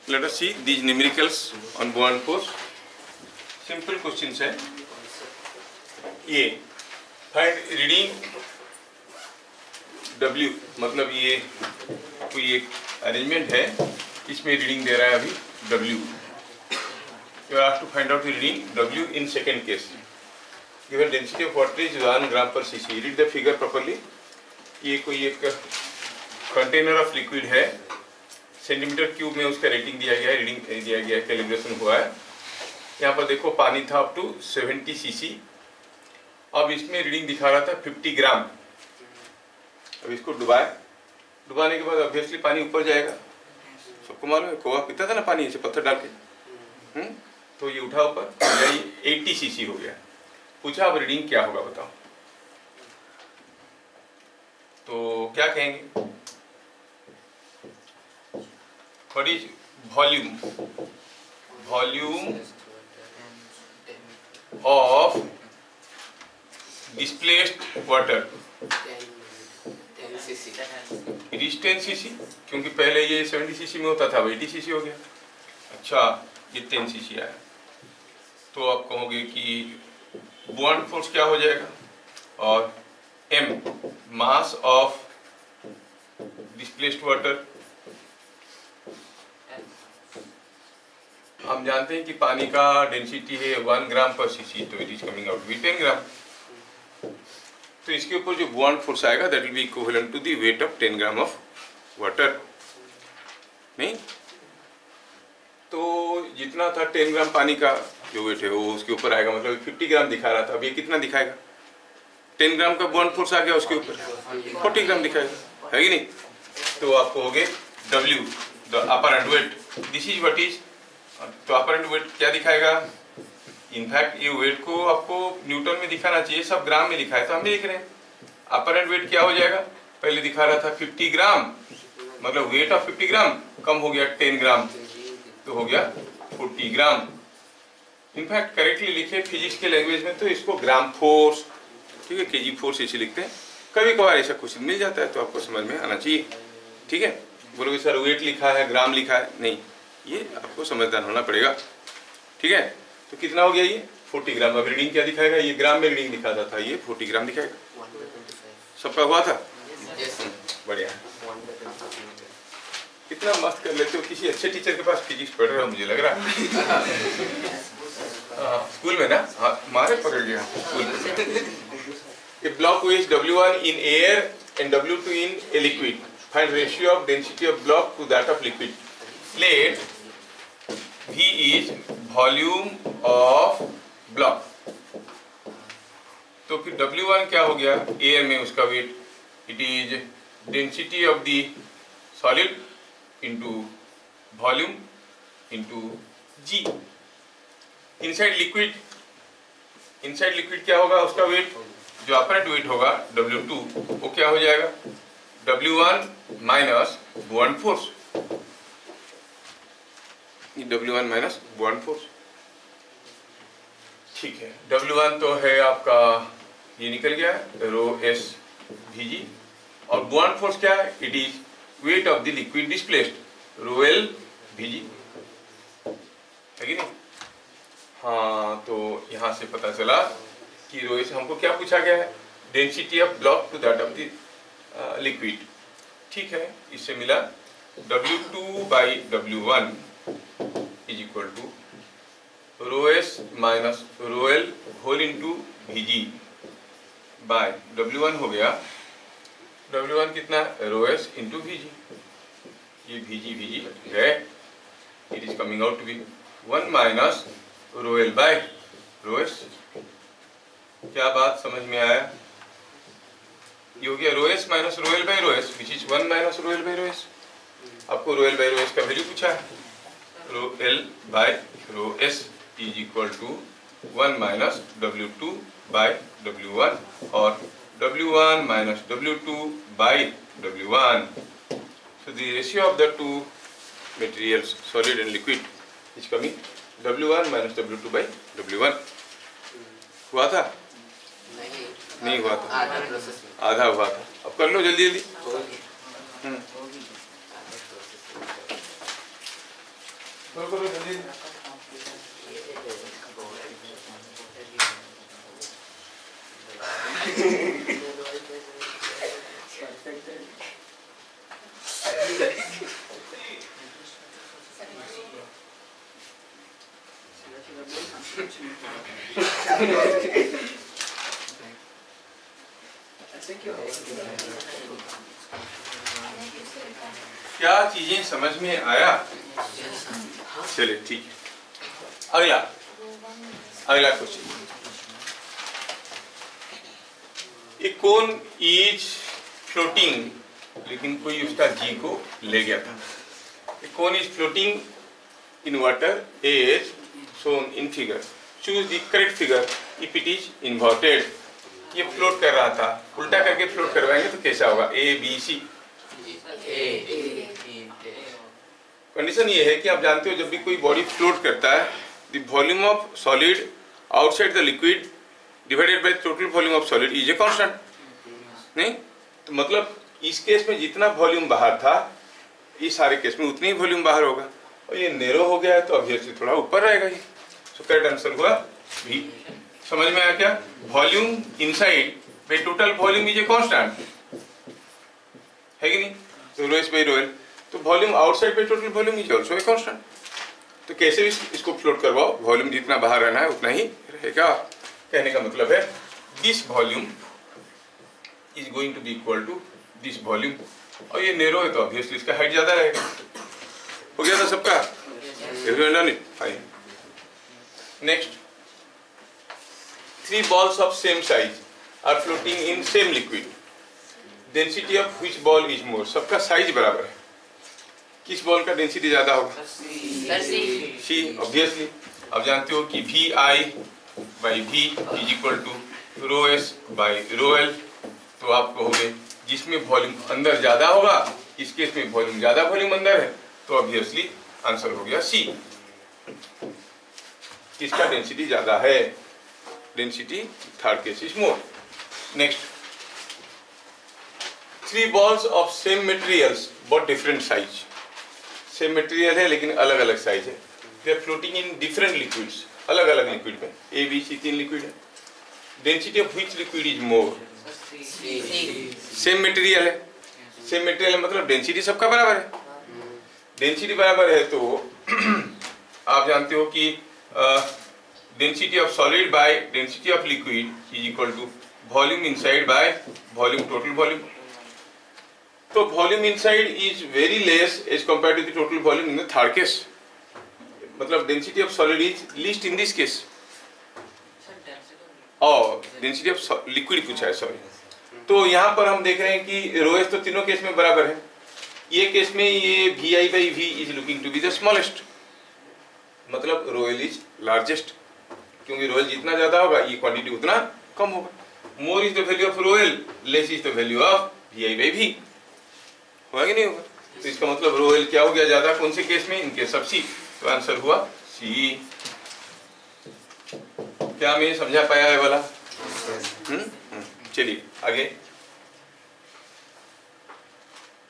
Let us see these numericals on bond force. Simple questions है ये. Find reading W, मतलब ये कोई एक अरेंजमेंट है, इसमें रीडिंग दे रहा है अभी W. You have to find out the reading W in second case. Given density of water is 1 gram per cc. Read the figure properly. ये कोई एक कंटेनर ऑफ लिक्विड है, सेंटीमीटर क्यूब में उसका रेटिंग दिया गया है, रीडिंग दिया गया है, कैलिब्रेशन हुआ है. यहाँ पर देखो पानी था अप टू 70 सीसी. अब इसमें रीडिंग दिखा रहा था 50 ग्राम. अब इसको डुबाने के बाद ऑब्वियसली पानी ऊपर जाएगा. सबको मालूम है, कौवा पीता था ना पानी ऐसे पत्थर डाल के. तो ये उठा ऊपर, ये 80 सीसी हो गया. पूछा अब रीडिंग क्या होगा बताओ. तो क्या कहेंगे? What is volume? Volume of displaced water. 10 cc. It is 10 cc, क्योंकि पहले ये 70 cc में होता था, अब 80 cc हो गया. अच्छा, ये 10 cc आया. तो आप कहोगे कि बॉन्ड फोर्स क्या हो जाएगा, और m mass of displaced water. हम जानते हैं कि पानी का डेंसिटी है 1 ग्राम पर सीसी, तो it is coming out with 10 gram. तो इसके ऊपर जो बॉन्ड फोर्स आएगा that will be equivalent to the weight of 10 gram of water. नहीं, तो जितना था 10 ग्राम पानी का जो वेट है वो उसके ऊपर आएगा, मतलब 50 ग्राम दिखा रहा था, अब ये कितना दिखाएगा? 10 ग्राम का बॉन्ड फोर्स आ गया, उसके ऊपर 40 ग्राम दिखाएगा, है कि नहीं? तो आप कहोगे W the apparent wait, this is what is. तो अपरेंट वेट क्या दिखाएगा? इनफैक्ट ये वेट को आपको न्यूटन में दिखाना चाहिए, सब ग्राम में लिखा है तो हम भी लिख रहे हैं. अपरेंट वेट क्या हो जाएगा? पहले दिखा रहा था 50 ग्राम, मतलब वेट ऑफ 50 ग्राम कम हो गया 10 ग्राम, तो हो गया 40 ग्राम. इनफैक्ट करेक्टली लिखे फिजिक्स के लैंग्वेज में तो इसको ग्राम फोर्स, ठीक है, केजी फोर्स ऐसे लिखते हैं. कभी कभार ऐसा क्वेश्चन मिल जाता है तो आपको समझ में आना चाहिए. ठीक है, बोलोगे सर वेट लिखा है ग्राम लिखा है, नहीं, ये आपको समझदार होना पड़ेगा. ठीक है, तो कितना हो गया ये 40 ग्राम. अब रीडिंग क्या दिखाएगा? ये ग्राम में रीडिंग दिखाता था, ये 40 ग्राम दिखाएगा. सबका हुआ था? बढ़िया, कितना मस्त कर लेते हो. किसी अच्छे टीचर के पास फिजिक्स पढ़ रहे हो मुझे लग रहा है. स्कूल में ना, मारे पकड़ लिया स्कूल में. A block weighs W1 in air and W2 in a liquid. Find ratio of density of block to that of liquid. Let V is volume of block. तो फिर W1 क्या हो गया? एयर में उसका wait. It is density of the solid into volume into G. Inside liquid क्या होगा? उसका वेट जो अपरेंट वेट होगा W2, वो क्या हो जाएगा? W1 minus bond force. W1 minus bond force. ठीक है, W1 तो है आपका, ये निकल गया रो एस Vg, और बॉन्ड फोर्स क्या है? It is weight of the liquid displaced, rho L Vg, है कि नहीं? हाँ, तो यहाँ से पता चला कि रो एस हमको क्या पूछा गया है? Density of block to that of the liquid. ठीक है, इससे मिला W2 by W1 is equal to rho S minus rho L whole into Vg by W1 हो गया. W1 कितना? Rho S into Vg. ये Vg गए, it is coming out to be 1 minus rho L by rho S. क्या बात समझ में आया? ये हो गया rho S minus rho L by rho S, which is 1 minus rho L by rho S. आपको rho L by rho S का वैल्यू पूछा है. Rho L by rho S is equal to 1 minus W2 by W1 और W1 minus W2 by W1. So the ratio of the two materials, solid and liquid, is coming W1 minus W2 by W1. हुआ था? नहीं हुआ था, आधा हुआ था. अब कर लो जल्दी जल्दी. करो जल्दी। क्या चीजें समझ में आया? चलिए ठीक है। अगला question, a cone is floating, लेकिन कोई उसका जी को ले गया था। A cone is floating in water as shown in figure. Choose the correct figure if it is inverted. ये फ्लोट कर रहा था, उल्टा करके फ्लोट करवाएंगे तो कैसा होगा? ए बी सी। कंडीशन ये है कि आप जानते हो जब भी कोई बॉडी फ्लोट करता है, the volume of solid outside the liquid divided by total volume of solid is a constant. नहीं तो मतलब इस केस में जितना वॉल्यूम बाहर था, इस सारे केस में उतनी ही वॉल्यूम बाहर होगा, और ये नैरो हो गया है तो ऑब्वियसली थोड़ा ऊपर रहेगा ये। सो करेक्ट आंसर हुआ बी। समझ में आया क्या? Volume inside by total volume is a constant, है कि नहीं? तो रो एस बाय रो एल, तो volume outside by total volume is also a constant. तो कैसे भी इसको फ्लोट करवाओ, वॉल्यूम जितना बाहर रहना है उतना ही रहेगा। कहने का मतलब है this volume is going to be equal to this volume, और ये नैरो है तो ऑब्वियसली इसका हाइट ज्यादा रहेगा। हो गया था सबका? Fine. Next, 3 balls of same size are floating in same liquid. Density of which ball is more? सबका साइज बराबर है, किस बॉल का डेंसिटी ज्यादा होगा? See obviously. अब जानते हो कि V i by V is equal to rho S by rho l, तो आपको हो गए जिसमें वॉल्यूम अंदर ज्यादा होगा, इस केस में वॉल्यूम ज्यादा वॉल्यूम अंदर है, तो ऑब्वियसली आंसर हो गया सी। किसका डेंसिटी ज्यादा है? Density third case is more. Next, 3 balls of same materials but different size. Same material है लेकिन अलग अलग साइज है। They are floating in different liquids, अलग अलग लिक्विड में, ए बी सी 3 लिक्विड है। Density of which liquid is more? Same material है, सेम मटेरियल है मतलब डेंसिटी सबका बराबर है। डेंसिटी बराबर है तो आप जानते हो कि density of solid by density of liquid is equal to volume inside by volume total volume. तो volume inside is very less as compare to the total volume in the third case, मतलब density of solid is least in this case. और density of liquid पूछा है, sorry. तो यहाँ पर हम देख रहे हैं कि रो एस तो तीनों केस में बराबर है, ये केस में ये V i by V is looking to be the smallest, मतलब रो एल इज लार्जेस्ट, क्योंकि रो एल जितना ज्यादा होगा ये क्वांटिटी उतना कम होगा। More is the value of rho l, less is the value of V i by V. होगा कि नहीं होगा? तो इसका मतलब रो एल क्या हो गया ज्यादा, कौन से केस में? इन केस ऑफ सी। तो आंसर हुआ सी। क्या मैं समझा पाया है वाला? चलिए आगे।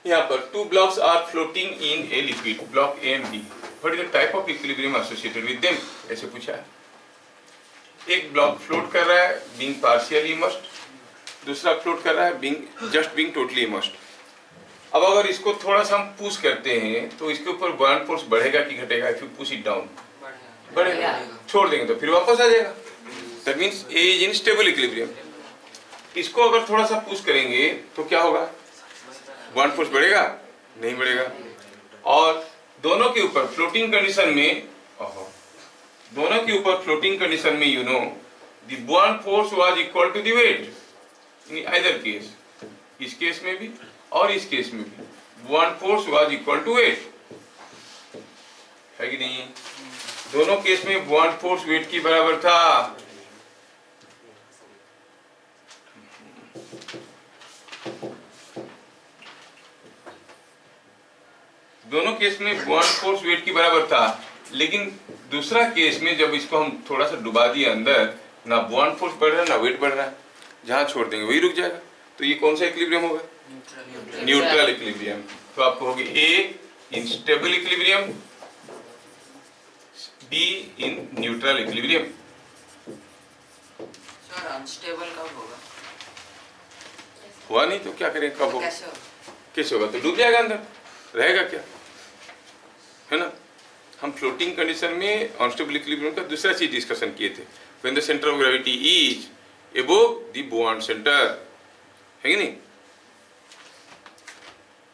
यहाँ पर 2 blocks are floating in a liquid, block A and B. What is the type of equilibrium associated with them? ऐसे पूछा है। एक ब्लॉक फ्लोट कर रहा है being partially immersed, दूसरा फ्लोट कर रहा है just being totally immersed। अब अगर इसको थोड़ा सा हम पुश करते हैं तो इसके ऊपर buoyant फोर्स बढ़ेगा कि घटेगा? If you push it down, बढ़ेगा। छोड़ देंगे तो फिर वापस आ जाएगा। That means A is in stable equilibrium। इसको अगर थोड़ा सा पुश करेंगे तो क्या होगा? buoyant फोर्स बढ़ेगा? नहीं बढ़ेगा। और दोनों के ऊपर फ्लोटिंग कंडीशन में, दोनों के ऊपर फ्लोटिंग कंडीशन में you know the buoyant force was equal to the weight in either case, इस केस में भी और इस केस में भी buoyant force was equal to weight, है कि नहीं? दोनों केस में buoyant फोर्स वेट की बराबर था। दोनों केस में buoyant फोर्स वेट की बराबर था, लेकिन दूसरा केस में जब इसको हम थोड़ा सा डुबा दिए अंदर, ना buoyant फोर्स बढ़ रहा है ना वेट बढ़ रहा है, जहां छोड़ देंगे वही रुक जाएगा। तो ये कौन सा इक्विलिब्रियम होगा? Neutral equilibrium. तो आपको होगी A in stable equilibrium B in neutral equilibrium. Sir unstable कब होगा? हुआ नहीं तो क्या करें, कब होगा? कैसे होगा? कैसे होगा? तो डूब जाएगा अंदर, रहेगा क्या, है ना। हम फ्लोटिंग कंडीशन में अनस्टेबल इक्विलिब्रियम का दूसरा चीज डिस्कशन किए थे, when the centre of gravity is above the buoyant centre, है कि नहीं।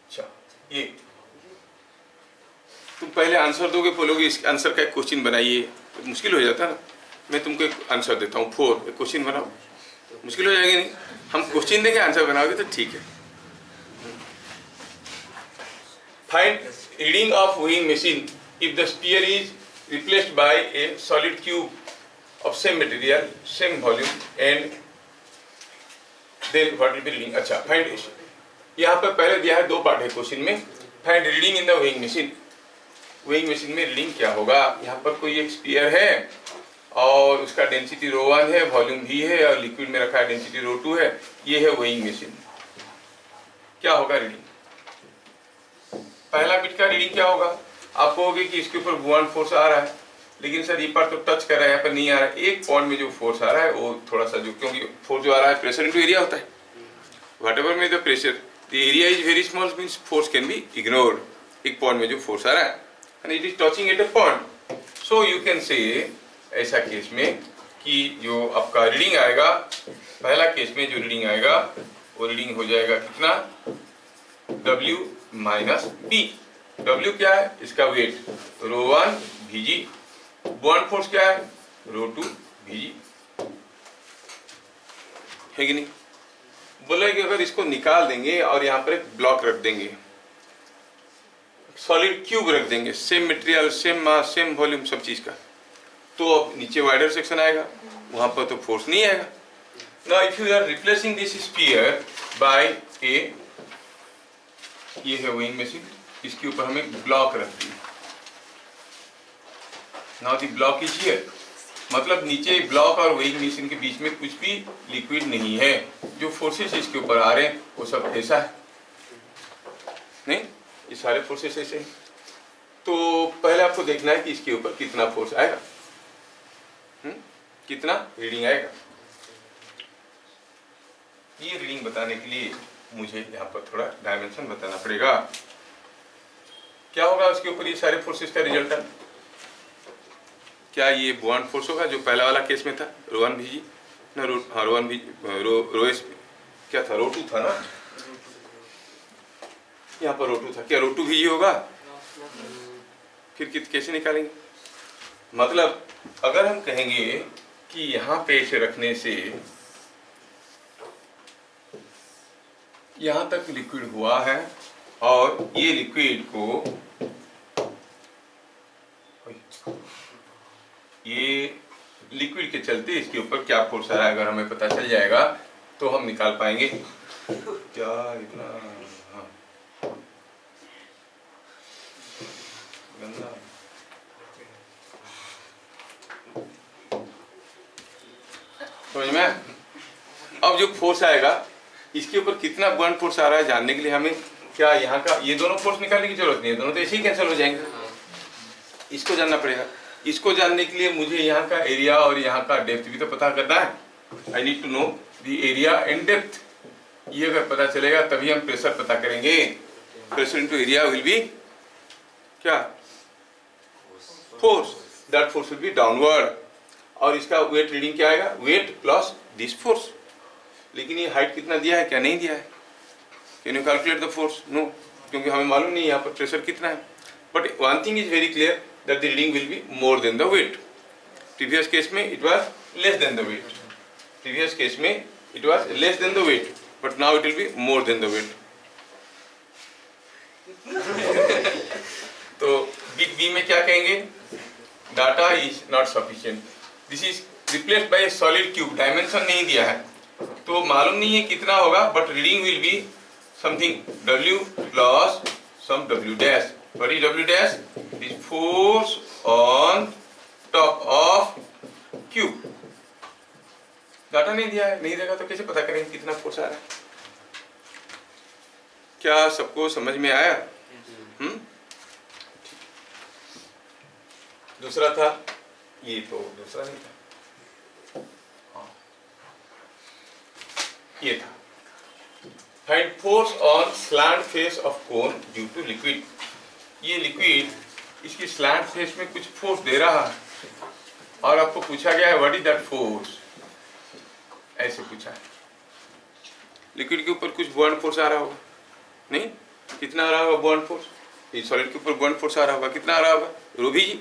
अच्छा, ये तुम पहले आंसर दोगे, बोलोगे इस आंसर का एक क्वेश्चन बनाइए, तो मुश्किल हो जाता ना। मैं तुमको एक आंसर देता हूँ 4, एक क्वेश्चन बनाओ, मुश्किल हो जाएगी नहीं। हम क्वेश्चन देंगे, आंसर बनाओगे तो ठीक है। Find reading of weighing machine if the sphere is replaced by a solid cube of same material, same volume, and then what will be reading? अच्छा, find यहाँ पर पहले दिया है 2 पार्ट है क्वेश्चन में। Find reading in the weighing machine. Weighing machine में reading क्या होगा? यहाँ पर कोई एक स्पीयर है और उसका डेंसिटी ρ1 है, वॉल्यूम v है, और लिक्विड में रखा है डेंसिटी ρ2 है। ये है वेइंग मशीन। क्या होगा रीडिंग? पहला बिट का रीडिंग क्या होगा? आप कहोगे कि इसके ऊपर बुआंट फोर्स आ रहा है, लेकिन सर ये पर तो टच कर रहा है, यहाँ पर नहीं आ रहा है। एक पॉइंट में जो फोर्स आ रहा है वो थोड़ा सा, जो क्योंकि फोर्स जो आ रहा है प्रेशर इनटू एरिया होता है, व्हाटएवर में the pressure the area is very small means force can be ignored. एक पॉइंट में जो फोर्स आ रहा है and it is touching at a point, so you can say ऐसा केस में कि जो आपका रीडिंग आएगा, पहला केस में जो रीडिंग आएगा वो रीडिंग हो जाएगा कितना? W minus B। W क्या है? इसका वेट ρ1 Vg। बुआंट फोर्स क्या है? ρ2 Vg, है कि नहीं। बोला कि अगर इसको निकाल देंगे और यहाँ पर एक ब्लॉक रख देंगे, सॉलिड क्यूब रख देंगे, same material, same mass, same volume, सब चीज का, तो अब नीचे वाइडर सेक्शन आएगा, वहां पर तो फोर्स नहीं आएगा। Now if you are replacing this sphere by a, ये है वेइंग मशीन, इसके ऊपर हमें ब्लॉक रख दी। Now the block is here, मतलब नीचे ब्लॉक और वेइंग मशीन के बीच में कुछ भी लिक्विड नहीं है। जो फोर्सेस इसके ऊपर आ रहे हैं वो सब ऐसा है, नहीं, ये सारे फोर्सेस ऐसे हैं। तो पहले आपको देखना है कि इसके ऊपर कितना फोर्स आएगा, कितना रीडिंग आएगा। ये रीडिंग बताने के लिए मुझे यहाँ पर थोड़ा डायमेंशन बताना पड़ेगा। क्या होगा उसके ऊपर ये सारे फोर्सेस का रिजल्टेंट? क्या ये बुआंट फोर्स होगा जो पहला वाला केस में था, ρ1 Vg ना, ρ1 Vg ρs क्या था, ρ2 था ना, यहाँ पर ρ2 था। क्या ρ2 Vg होगा? फिर कैसे निकालेंगे? मतलब अगर हम कहेंगे कि यहाँ पे इसे रखने से यहाँ तक लिक्विड हुआ है और ये लिक्विड को, ये लिक्विड के चलते इसके ऊपर क्या फोर्स आ रहा है अगर हमें पता चल जाएगा तो हम निकाल पाएंगे। क्या इतना गंदा, समझ में? अब जो फोर्स आएगा इसके ऊपर कितना बुआंट फोर्स आ रहा है जानने के लिए हमें क्या यहाँ का ये दोनों फोर्स निकालने की जरूरत नहीं है, दोनों तो ऐसे ही कैंसिल हो जाएंगे। इसको जानना पड़ेगा। इसको जानने के लिए मुझे यहाँ का एरिया और यहाँ का डेप्थ भी तो पता करना है। I need to know the area and depth. ये अगर पता चलेगा तभी हम प्रेशर पता करेंगे। Pressure into area will be क्या? Force. That force will be downward. और इसका वेट रीडिंग क्या आएगा? Weight plus this force. लेकिन ये हाइट कितना दिया है, क्या नहीं दिया है? Can you calculate the force? No, क्योंकि हमें मालूम नहीं यहाँ पर प्रेशर कितना है। But one thing is very clear that the reading will be more than the weight. Previous case में it was less than the weight. Previous case में it was less than the weight, but now it will be more than the weight. तो bit B में क्या कहेंगे? Data is not sufficient. This is replaced by a solid cube. Dimension नहीं दिया है, तो मालूम नहीं है कितना होगा, but reading will be something W plus some W dash. What is W dash? It is force on top of cube. Data नहीं दिया है, नहीं देगा तो कैसे पता करेंगे कितना फोर्स आ रहा है? क्या सबको समझ में आया? दूसरा था ये, तो दूसरा नहीं था, हाँ ये था, find force on slant face of cone due to liquid. ये लिक्विड इसकी स्लैंट फेस में कुछ फोर्स दे रहा है और आपको पूछा गया है व्हाट इज दैट फोर्स, ऐसे पूछा है। लिक्विड के ऊपर कुछ बुआइंट फोर्स आ रहा होगा, नहीं? कितना आ रहा होगा बुआइंट फोर्स? ये सॉलिड के ऊपर बुआइंट फोर्स आ रहा होगा, कितना आ रहा होगा रूबी जी?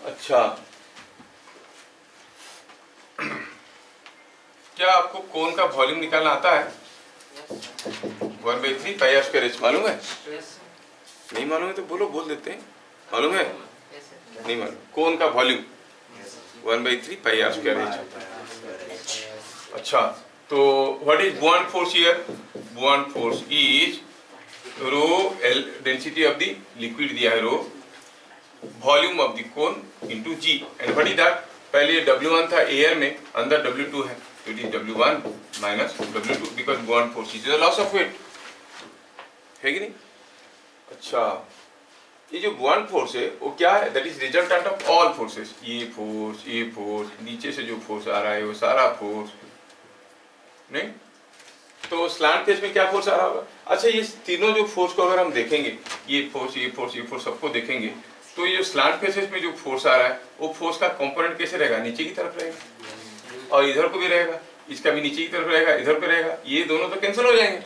अच्छा, क्या आपको कोन का वॉल्यूम निकालना आता है? 1/3 पाई आर स्क्वायर एच मालूम है? नहीं मालूम है तो बोलो, बोल देते हैं। मालूम है? नहीं मालूम। कोन का volume 1/3 pi r square h. अच्छा, तो what is buoyant force here? Buoyant force is rho L, density of the liquid दिया है rho, volume of the cone into g, and what is that? पहले W1 था air में, अंदर W2 है, तो it is W1 minus W2 because buoyant force is the loss of weight, है कि नहीं? अच्छा, ये जो बुआइंट फोर्स है वो क्या है? That is resultant of all forces. ये फोर्स, नीचे से जो फोर्स आ रहा है वो सारा फोर्स, नहीं? तो स्लैंट फेस में क्या फोर्स आ रहा होगा? अच्छा, ये तीनों जो फोर्स को अगर हम देखेंगे, ये फोर्स सबको देखेंगे, तो ये स्लैंट फेसेस में जो फोर्स आ रहा है वो फोर्स का कंपोनेंट कैसे रहेगा? नीचे की तरफ रहेगा, और इधर को भी रहेगा, इसका भी नीचे की तरफ रहेगा, इधर पे रहेगा, ये दोनों तो कैंसिल हो जाएंगे,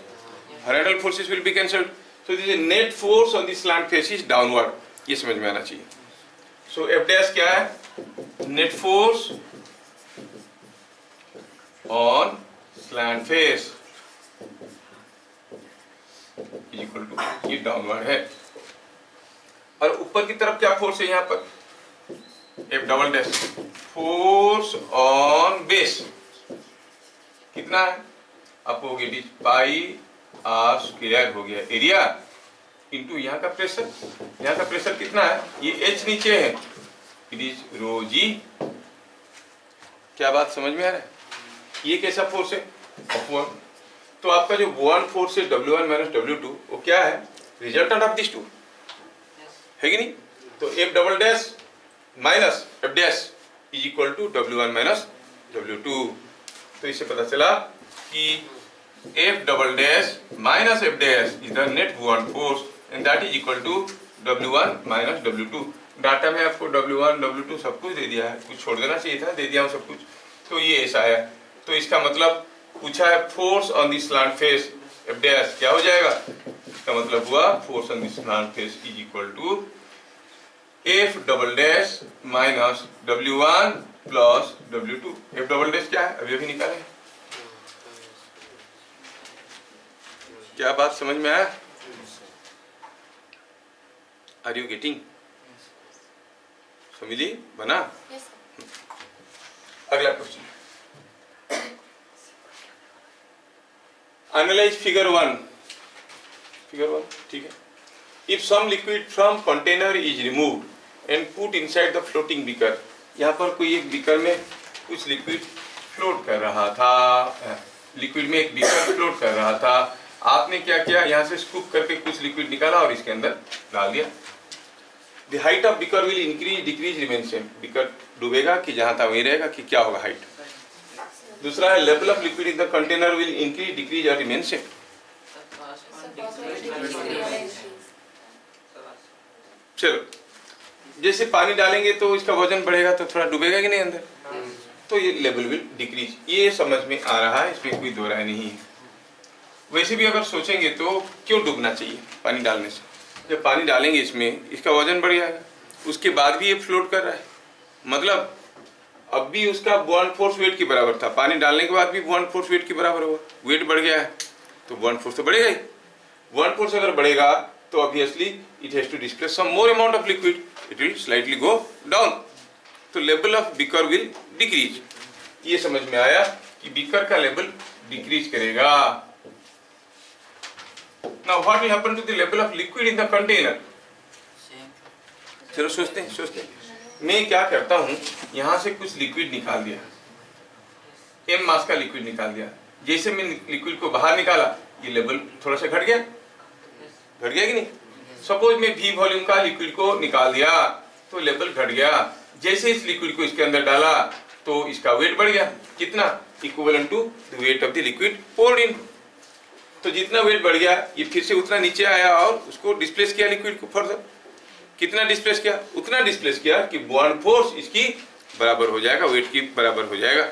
horizontal forces will be cancelled, so this is net force on the slant face is downward, ये समझ में आना चाहिए। so F dash क्या है? net force on slant face is equal to, ये डाउनवर्ड है, और ऊपर की तरफ क्या फोर्स है यहाँ पर? F double dash, force on base कितना है? आपको it is pi r square हो गया एरिया इनटू यहाँ का प्रेशर। यहाँ का प्रेशर कितना है? ये H नीचे है, इट इज रो जी। क्या बात समझ में आ रहा है? ये कैसा फोर्स है? अपवर्ड। तो आपका जो बुआइंट फोर्स है W1 माइनस W2 वो क्या है? रिजल्टेंट ऑफ दिस टू, है कि नहीं? तो F double dash minus F dash is equal to W1 minus W2। तो इससे पता चला कि F double dash minus F dash is the net buoyant force and that is equal to W1 minus W2। Data में आपको W1 W2 सब कुछ दे दिया है, कुछ छोड़ देना चाहिए था, दे दिया हूँ सब कुछ। तो ये ऐसा है, तो इसका मतलब पूछा है force on the slant face F dash क्या हो जाएगा? इसका मतलब हुआ force on the slant face is equal to F double dash minus W1 plus W2। F double dash क्या है? अभी निकाले। क्या बात समझ में आया? Are you getting? समझी? बना? अगला क्वेश्चन, एनालाइज फिगर 1। फिगर 1 ठीक है। If some liquid from container is removed and put inside the floating beaker. यहाँ पर कोई एक बीकर में कुछ लिक्विड फ्लोट कर रहा था, लिक्विड में एक बीकर फ्लोट कर रहा था, आपने क्या किया? यहाँ से स्कूप करके कुछ लिक्विड निकाला और इसके अंदर डाल दिया। The height of beaker will increase decrease remain same. Beaker डूबेगा कि जहाँ था वहीं रहेगा कि क्या होगा हाइट? दूसरा है level of liquid in the container will increase decrease और रिमेन सेम। चलो, जैसे पानी डालेंगे तो इसका वजन बढ़ेगा तो थोड़ा डूबेगा कि नहीं अंदर, तो ये लेवल विल डिक्रीज। ये समझ में आ रहा है, इसमें कोई दो राय नहीं है। वैसे भी अगर सोचेंगे तो क्यों डूबना चाहिए पानी डालने से? जब पानी डालेंगे इसमें इसका वजन बढ़ जाएगा, उसके बाद भी ये फ्लोट कर रहा है, मतलब अब भी उसका बुआइंट फोर्स वेट के बराबर था, पानी डालने के बाद भी बुआइंट फोर्स वेट के बराबर हुआ, वेट बढ़ गया है तो बुआइंट फोर्स तो बढ़ेगा ही। बुआइंट फोर्स अगर बढ़ेगा तो obviously it has to displace some more amount of liquid, it will slightly go down, तो level of beaker will decrease. ये समझ में आया कि बीकर का लेवल डिक्रीज करेगा। Now what will happen to the level of liquid in the container? चलो सोचते हैं। मैं क्या करता हूँ, यहाँ से कुछ लिक्विड निकाल दिया, m मास का लिक्विड निकाल दिया। जैसे मैं लिक्विड को बाहर निकाला, ये लेवल थोड़ा सा घट गया कि नहीं? सपोज मैं v वॉल्यूम का लिक्विड को निकाल दिया, तो लेवल घट गया। जैसे इस लिक्विड को इसके अंदर डाला तो इसका वेट बढ़ गया, कितना, equivalent to the weight of the liquid poured in. तो जितना वेट बढ़ गया ये फिर से उतना नीचे आया और उसको डिस्प्लेस किया लिक्विड को फर्दर। कितना डिस्प्लेस किया, उतना डिस्प्लेस किया कि बॉन्ड फोर्स इसकी बराबर हो जाएगा, वेट की बराबर हो जाएगा।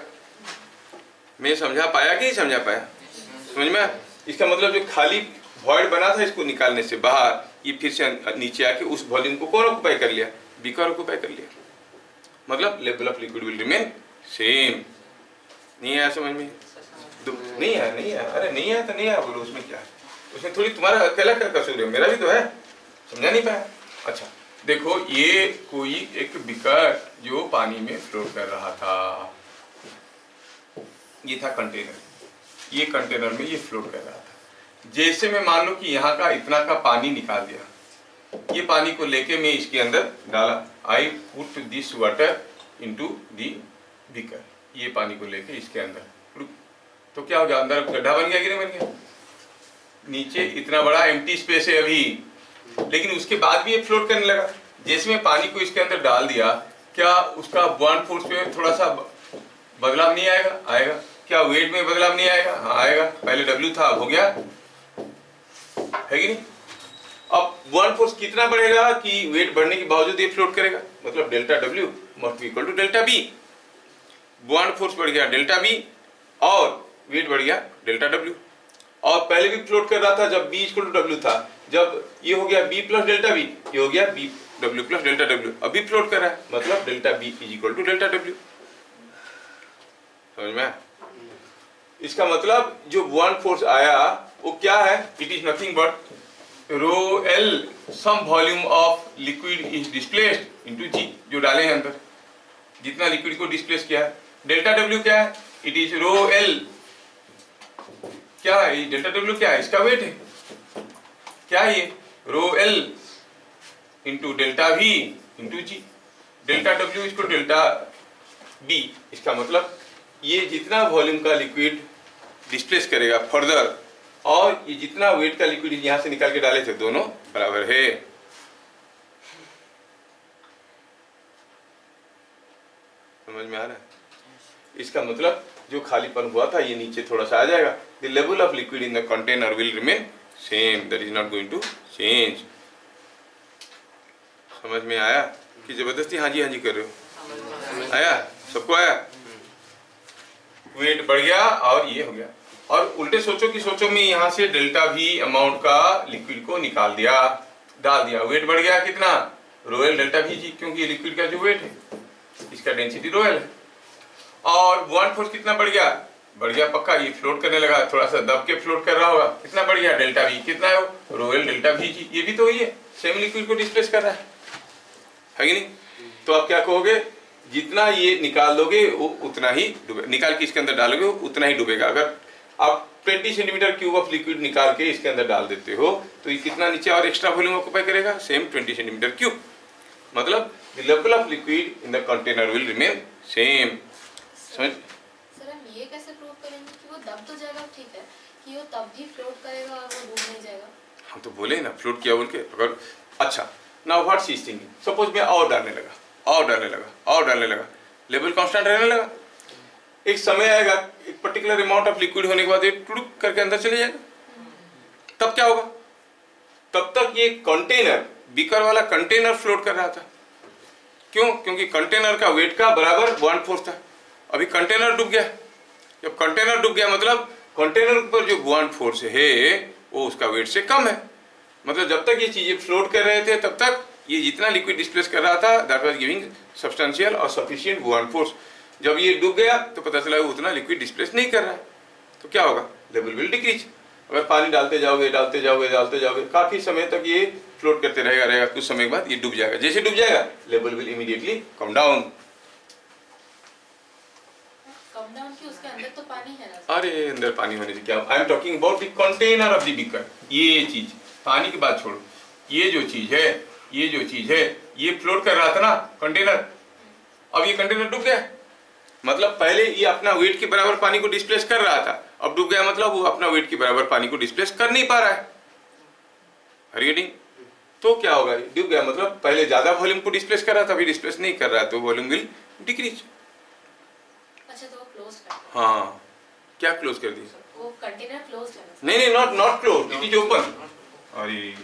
मैं समझा पाया कि नहीं समझा पाया, समझ में? इसका मतलब जो खाली वॉइड बना था इसको निकालने से बाहर, ये फिर से नीचे आके उस वॉल्यूम को कौन ऑक्युपाई कर लिया, बीकर ऑक्युपाई कर लिया। मतलब level of liquid will remain same. नहीं आया समझ में? नहीं आया, नहीं आया, अरे नहीं आया तो नहीं आया बोलो, उसमें क्या है? उसमें थोड़ी तुम्हारा अकेला क्या कसूर है, मेरा भी तो है। समझा नहीं पाया? अच्छा देखो, ये कोई एक बीकर जो पानी में फ्लोट कर रहा था, ये था कंटेनर, ये कंटेनर में ये फ्लोट कर रहा था। जैसे मैं मान लो कि यहाँ का इतना का पानी निकाल दिया, ये पानी को लेके मैं इसके अंदर डाला, I put this water into the beaker, ये पानी को लेके इसके अंदर, तो क्या हो गया, अंदर गड्ढा बन गया कि नहीं बन गया? नीचे इतना बड़ा एम्प्टी स्पेस है अभी, लेकिन उसके बाद भी ये फ्लोट करने लगा। जैसे मैं पानी को इसके अंदर डाल दिया, क्या उसका बॉन्ड फोर्स पे थोड़ा सा बदलाव नहीं आएगा? आएगा। क्या वेट में बदलाव नहीं आएगा? हाँ आएगा। पहले W था, अब हो गया, है कि नहीं? अब बॉन्ड फोर्स कितना बढ़ेगा कि वेट बढ़ने के बावजूद ये फ्लोट करेगा, मतलब delta W must be equal to delta B। Buoyant force बढ़ गया डेल्टा B और वेट बढ़ गया डेल्टा W। और पहले भी फ्लोट कर रहा था जब B इक्वल टू W था, जब ये हो गया B प्लस डेल्टा B, ये हो गया B W plus delta W, अभी फ्लोट कर रहा है, मतलब delta B is equal to delta W। समझ में? इसका मतलब जो बॉन्ड फोर्स आया वो क्या है, it is nothing but rho L some volume of liquid is displaced into G, जो डाले हैं अंदर, जितना लिक्विड को डिस्प्लेस किया है। डेल्टा W क्या है, इट इज रो L, क्या है डेल्टा W, क्या है, इसका वेट है। क्या है ये, रो L into delta V into G, delta W इसको डेल्टा B। इसका मतलब ये जितना वॉल्यूम का लिक्विड डिस्प्लेस करेगा फर्दर, और ये जितना वेट का लिक्विड यहां से निकाल के डाले थे, दोनों बराबर है। समझ में आ रहा है? इसका मतलब जो खालीपन हुआ था ये नीचे थोड़ा सा आ जाएगा। The level of liquid in the container will remain same, that is not going to change. समझ में आया कि जबरदस्ती हाँ जी कर रहे हो? आया, सबको आया? वेट बढ़ गया और ये हो गया। और उल्टे सोचो कि सोचो मैं यहाँ से डेल्टा V अमाउंट का लिक्विड को निकाल दिया, डाल दिया, वेट बढ़ गया कितना, रोयल डेल्टा VG, क्योंकि ये लिक्विड का जो वेट है इसका डेंसिटी रोयल है। और बॉन्ड फोर्स कितना बढ़ गया, बढ़ गया पक्का, ये फ्लोट करने लगा, थोड़ा सा दब के फ्लोट कर रहा होगा, कितना बढ़ गया, डेल्टा V कितना है, वो रोयल डेल्टा VG, ये भी तो वही है, सेम लिक्विड को डिस्प्लेस कर रहा है कि नहीं? तो आप क्या कहोगे, जितना ये निकाल दोगे वो उतना ही डूबे, निकाल के इसके अंदर डालोगे वो उतना ही डूबेगा। अगर आप 20 सेंटीमीटर क्यूब ऑफ लिक्विड निकाल के इसके अंदर डाल देते हो तो ये कितना नीचे और एक्स्ट्रा वॉल्यूम ऑक्युपाई करेगा, सेम 20 सेंटीमीटर क्यूब। मतलब the level of liquid in the container will remain same. समझ? सर हम ये कैसे प्रूव करेंगे कि वो दब तो जाएगा, ठीक है, कि वो तब भी फ्लोट करेगा और वो डूब नहीं जाएगा? हम तो बोले ना फ्लोट किया बोल के। अगर अच्छा now what she is thinking, suppose मैं और डालने लगा और डालने लगा और डालने लगा, लेवल कांस्टेंट रहने लगा, एक समय आएगा एक पर्टिकुलर अमाउंट ऑफ लिक्विड होने के बाद ये टुडुक करके अंदर चले जाएगा, तब क्या होगा, तब तक ये कंटेनर, बीकर वाला कंटेनर फ्लोट कर रहा था। क्यों? क्योंकि कंटेनर का वेट का बराबर बॉन्ड फोर्स था। अभी कंटेनर डूब गया, जब कंटेनर डूब गया मतलब कंटेनर पर जो बॉन्ड फोर्स है वो उसका वेट से कम है। मतलब जब तक ये चीजें फ्लोट कर रहे थे तब तक ये जितना लिक्विड डिस्प्लेस कर रहा था दैट वाज गिविंग सब्सटेंशियल और सफिशिएंट बॉन्ड फोर्स। जब ये डूब गया तो पता चला उतना लिक्विड डिस्प्लेस नहीं कर रहा है, तो क्या होगा, लेवल विल डिक्रीज। अगर पानी डालते जाओगे डालते जाओगे डालते जाओगे काफी समय तक ये फ्लोट करते रहेगा, कुछ समय के बाद ये डूब जाएगा। जैसे डूब जाएगा level will immediately come down. Come down की उसके अंदर तो पानी है ना? अरे अंदर पानी होने से क्या, I am talking about the container of the beaker. ये चीज पानी की बात छोड़ो, ये जो चीज है ये फ्लोट कर रहा था ना कंटेनर, अब ये कंटेनर डूब गया। मतलब पहले ये अपना वेट के बराबर पानी को डिस्प्लेस कर रहा था, अब डूब गया मतलब वो अपना वेट के बराबर पानी को डिस्प्लेस कर नहीं पा रहा है। तो क्या होगा, डूब गया मतलब पहले ज्यादा वॉल्यूम को डिस्प्लेस कर रहा था, अभी डिस्प्लेस नहीं कर रहा है, तो वॉल्यूम विल डिक्रीज। अच्छा, तो वो क्लोज कर, हाँ, क्या क्लोज कर दिया? वो कंटेनर क्लोज है ना? नहीं, not close, it is open. अरे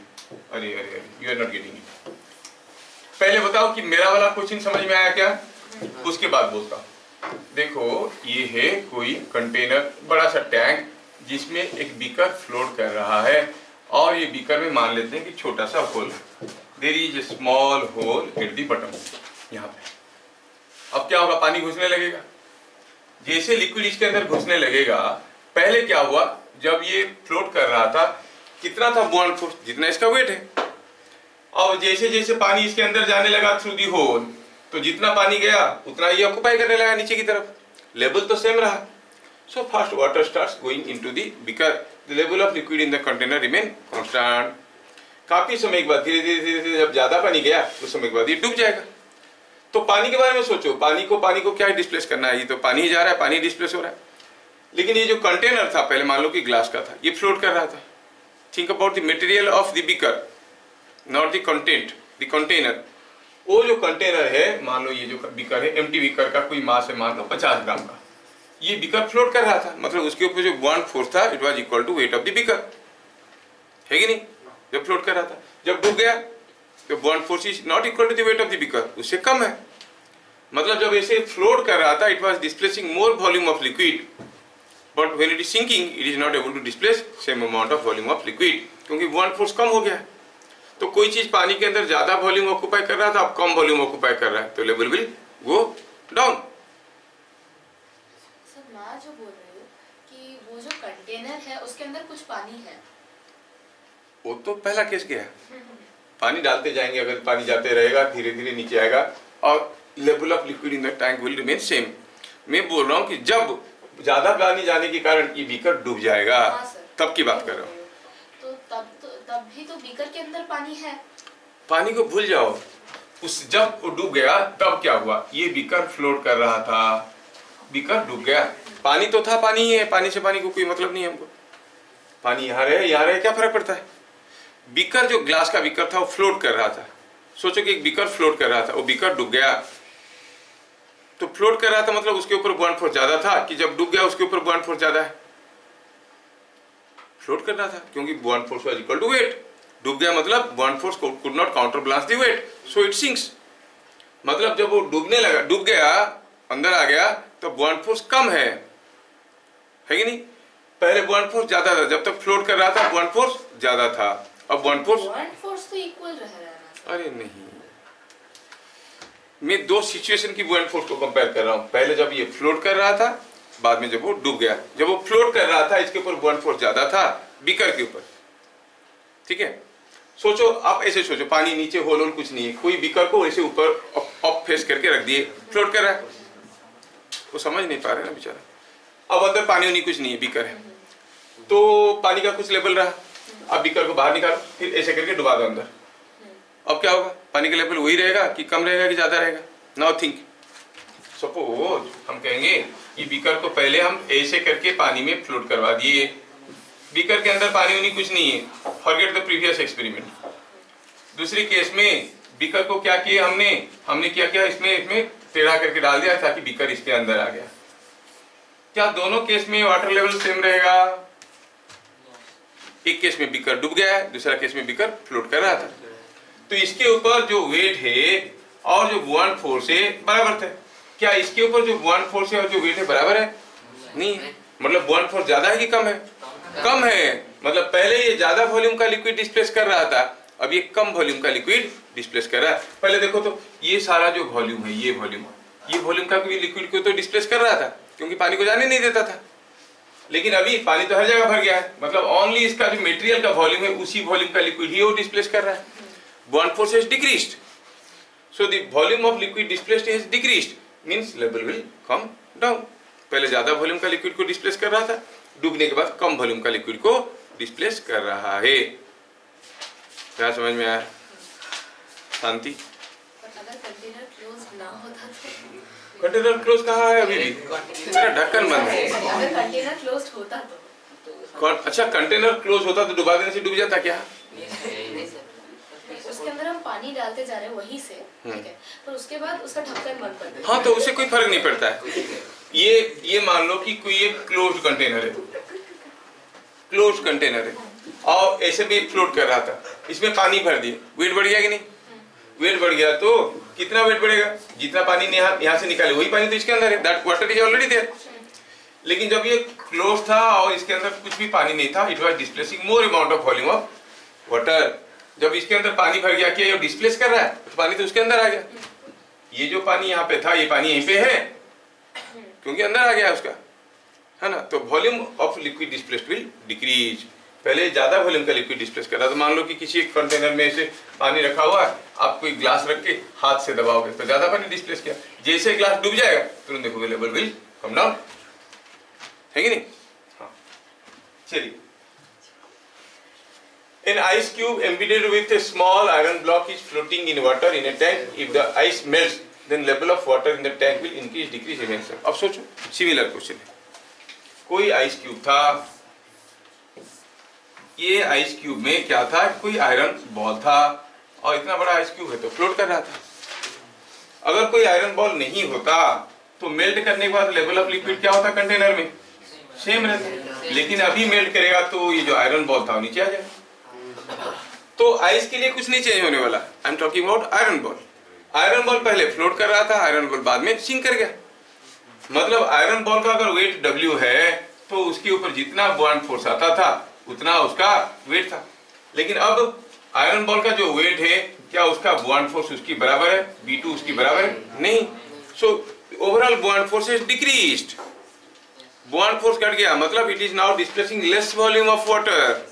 अरे अरे, you are not getting it. पहले बताओ कि मेरा वाला क्वेश्चन समझ में आया क्या, उसके बाद बोलता हूं। देखो, ये है कोई कंटेनर, बड़ा सा टैंक जिसमें एक बीकर फ्लोट कर रहा है, और ये बीकर में मान लेते हैं कि छोटा सा hole, there is a small hole at the bottom, यहाँ पे। अब क्या होगा, पानी घुसने लगेगा। जैसे लिक्विड इसके अंदर घुसने लगेगा, पहले क्या हुआ, जब ये फ्लोट कर रहा था, कितना था बॉन्ड फोर्स, जितना इसका वेट है। और जैसे जैसे पानी इसके अंदर जाने लगा थ्रू दी होल, तो जितना पानी गया उतना ये ऑक्युपाई करने लगा नीचे की तरफ, लेवल तो सेम रहा। So first water starts going into the beaker, the level of liquid in the container remain constant. काफी समय के बाद धीरे धीरे जब ज्यादा पानी गया, उस समय के बाद ये डूब जाएगा। तो पानी के बारे में सोचो, पानी को क्या डिस्प्लेस करना है, ये तो पानी ही जा रहा है, पानी डिस्प्लेस हो रहा है। लेकिन ये जो कंटेनर था, पहले मान लो कि ग्लास का था, ये फ्लोट कर रहा था। Think about the material of the beaker, not the content, the container. वो जो कंटेनर है, मान लो ये जो बीकर है, एम्प्टी बीकर का कोई मास है, मान लो 50 ग्राम का, ये बीकर फ्लोट कर रहा था, मतलब उसके ऊपर जो बॉन्ड फोर्स था, it was equal to weight of the beaker, है कि नहीं, जब फ्लोट कर रहा था। जब डूब गया तो buoyant force is not equal to the weight of the beaker, उससे कम है। मतलब जब ऐसे फ्लोट कर रहा था, it was displacing more volume of liquid, but when it is sinking, it is not able to displace same amount of volume of liquid, क्योंकि बॉन्ड फोर्स कम हो गया। तो कोई चीज पानी के अंदर ज्यादा वॉल्यूम ऑक्युपाई कर रहा था, अब कम वॉल्यूम ऑक्युपाई कर रहा है, तो level will go down. Sir, मैं जो बोल रही हूँ कि वो जो कंटेनर है उसके अंदर कुछ पानी है, वो तो पहला केस गया, पानी डालते जाएंगे, अगर पानी जाते रहेगा धीरे धीरे नीचे आएगा, और level of liquid in the tank will remain same. मैं बोल रहा हूँ कि जब ज्यादा पानी जाने के कारण ये बीकर डूब जाएगा, हाँ तब की बात कर रहा हूँ। तो तब भी तो बीकर के अंदर पानी है। पानी को भूल जाओ, उस जब वो डूब गया तब क्या हुआ, ये बीकर फ्लोट कर रहा था, बीकर डूब गया, पानी तो था, पानी ही है, पानी से पानी को कोई मतलब नहीं है हमको, पानी यहाँ रहे क्या फर्क पड़ता है। बीकर जो ग्लास का बीकर था वो फ्लोट कर रहा था, सोचो कि एक बीकर फ्लोट कर रहा था, वो बीकर डूब गया, तो फ्लोट कर रहा था मतलब उसके ऊपर बॉन्ड फोर्स ज्यादा था, कि जब डूब गया उसके ऊपर बॉन्ड फोर्स ज्यादा है, फ्लोट कर रहा था, क्योंकि buoyant force was equal to weight. डूब गया मतलब buoyant force could not counterbalance the weight, so it sinks. मतलब जब वो डूबने लगा, डूब गया, अंदर आ गया, तो बॉन्ड फोर्स कम है कि नहीं। पहले बॉन्ड फोर्स ज्यादा था, जब तक फ्लोट कर रहा था बॉन्ड फोर्स ज्यादा था, अब बॉन्ड फोर्स तो इक्वल रह रहा है। अरे नहीं, मैं दो सिचुएशन की बॉन्ड फोर्स को कंपेयर कर रहा हूं। पहले जब ये फ्लोट कर रहा था, बाद में जब वो डूब गया। जब वो फ्लोट कर रहा था, इसके ऊपर बॉन्ड फोर्स ज्यादा था बीकर के ऊपर, ठीक है। सोचो, आप ऐसे सोचो, पानी नीचे होल कुछ नहीं है, कोई बीकर को ऐसे ऊपर अप फेस करके रख दिए, फ्लोट कर रहा है, वो समझ नहीं पा रहे ना बेचारा। अब अंदर पानी कुछ नहीं है, बीकर है, तो पानी का कुछ लेवल रहा, अब बीकर को बाहर निकालो, फिर ऐसे करके डुबा दो अंदर, अब क्या होगा, पानी का लेवल वही रहेगा कि कम रहेगा कि ज्यादा रहेगा। नाउ थिंक, सपोज हम कहेंगे कि बीकर को पहले हम ऐसे करके पानी में फ्लोट करवा दिए, बीकर के अंदर पानी कुछ नहीं है, फॉरगेट द प्रीवियस एक्सपेरिमेंट। दूसरी केस में बीकर को क्या किया हमने क्या किया, इसमें टेढ़ा करके डाल दिया ताकि बीकर इसके अंदर आ गया। क्या दोनों केस में वाटर लेवल सेम रहेगा? एक केस में बीकर डूब गया है, दूसरा केस में बीकर फ्लोट कर रहा था, तो इसके ऊपर जो वेट है और जो बॉन्ड फोर्स है बराबर थे। क्या इसके ऊपर जो बॉन्ड फोर्स है और जो वेट है बराबर है? नहीं है। मतलब बॉन्ड फोर्स ज्यादा है कि कम है? कम है। मतलब पहले ये ज्यादा वॉल्यूम का लिक्विड डिस्प्लेस कर रहा था, अब ये कम वॉल्यूम का लिक्विड डिस्प्लेस कर रहा है। पहले देखो तो ये सारा जो वॉल्यूम है, ये वॉल्यूम का लिक्विड को तो डिस्प्लेस कर रहा था क्योंकि पानी को जाने नहीं देता था, लेकिन अभी पानी तो हर जगह भर गया है, मतलब ओनली इसका जो मटेरियल का वॉल्यूम है उसी वॉल्यूम का लिक्विड ही वो डिस्प्लेस कर रहा है। Bond force has decreased, so the volume of liquid displaced is decreased, means level will come down। पहले ज्यादा वॉल्यूम का लिक्विड को डिस्प्लेस कर रहा था, डूबने के बाद कम वॉल्यूम का लिक्विड को डिस्प्लेस कर रहा है। क्या समझ में आया? शांति। अगर कंटेनर क्लोज ना होता तो? कंटेनर क्लोज कहाँ है अभी भी? मेरा ढक्कन बंद है। अगर कंटेनर क्लोज होता तो? अच्छा, कंटेनर क्लोज होता तो डुबा देने से डूब जाता क्या? उसके अंदर हम पानी डालते जा रहे हैं वहीं से, ठीक है, पर उसके बाद उसका ढक्कन बंद कर देते हैं। हाँ, तो उससे कोई फर्क नहीं पड़ता है। ये मान लो कि कोई एक क्लोज्ड कंटेनर है, क्लोज्ड कंटेनर है और ऐसे भी फ्लोट कर रहा था, इसमें पानी भर दिए, वेट बढ़ गया कि नहीं? वेट बढ़ गया तो कितना वेट बढ़ेगा? जितना पानी यहाँ से निकाले वही पानी तो इसके अंदर है, that water is already there. लेकिन जब ये क्लोज था और इसके अंदर कुछ भी पानी नहीं था, it was displacing more amount of volume of water. जब इसके अंदर पानी भर गया, क्या ये डिस्प्लेस कर रहा है? तो पानी तो उसके अंदर आ गया। ये जो पानी यहाँ पे था, ये पानी यहीं पे है क्योंकि अंदर आ गया उसका, है ना। तो volume of liquid displaced will decrease. पहले ज्यादा वॉल्यूम का लिक्विड डिस्प्लेस कर रहा था। मान लो कि किसी एक कंटेनर में से पानी रखा हुआ है, आप कोई ग्लास रख के हाथ से दबाओगे तो ज्यादा पानी डिस्प्लेस किया, जैसे ग्लास डूब जाएगा तुरंत देखोगे लेवल विल कम डाउन, है कि नहीं? हाँ, चलिए। An ice cube embedded with a small iron block is floating in water in a tank. If the ice melts, then level of water in the tank will increase, decrease, remain same. अब सोचो, similar question है। कोई ice cube था, ये ice cube में क्या था? कोई आयरन बॉल था और इतना बड़ा आइस क्यूब है तो फ्लोट कर रहा था। अगर कोई आयरन बॉल नहीं होता तो मेल्ट करने के बाद लेवल ऑफ लिक्विड क्या होता कंटेनर में? सेम रहता। लेकिन अभी मेल्ट करेगा तो ये जो आयरन बॉल था नीचे आ जाएगा। तो आइस के लिए कुछ नहीं चेंज होने वाला। I am talking about iron ball. Iron ball पहले फ्लोट कर रहा था, आयरन बॉल बाद में सिंक कर गया। मतलब आयरन बॉल का अगर वेट W है तो उसके ऊपर जितना बॉन्ड फोर्स आता था उतना उसका वेट था। लेकिन अब आयरन बॉल का जो वेट है, क्या उसका बॉन्ड फोर्स उसकी बराबर है? B2 उसकी बराबर है? नहीं। So overall bond force is decreased. Bond force घट गया, मतलब it is now displacing less volume of water.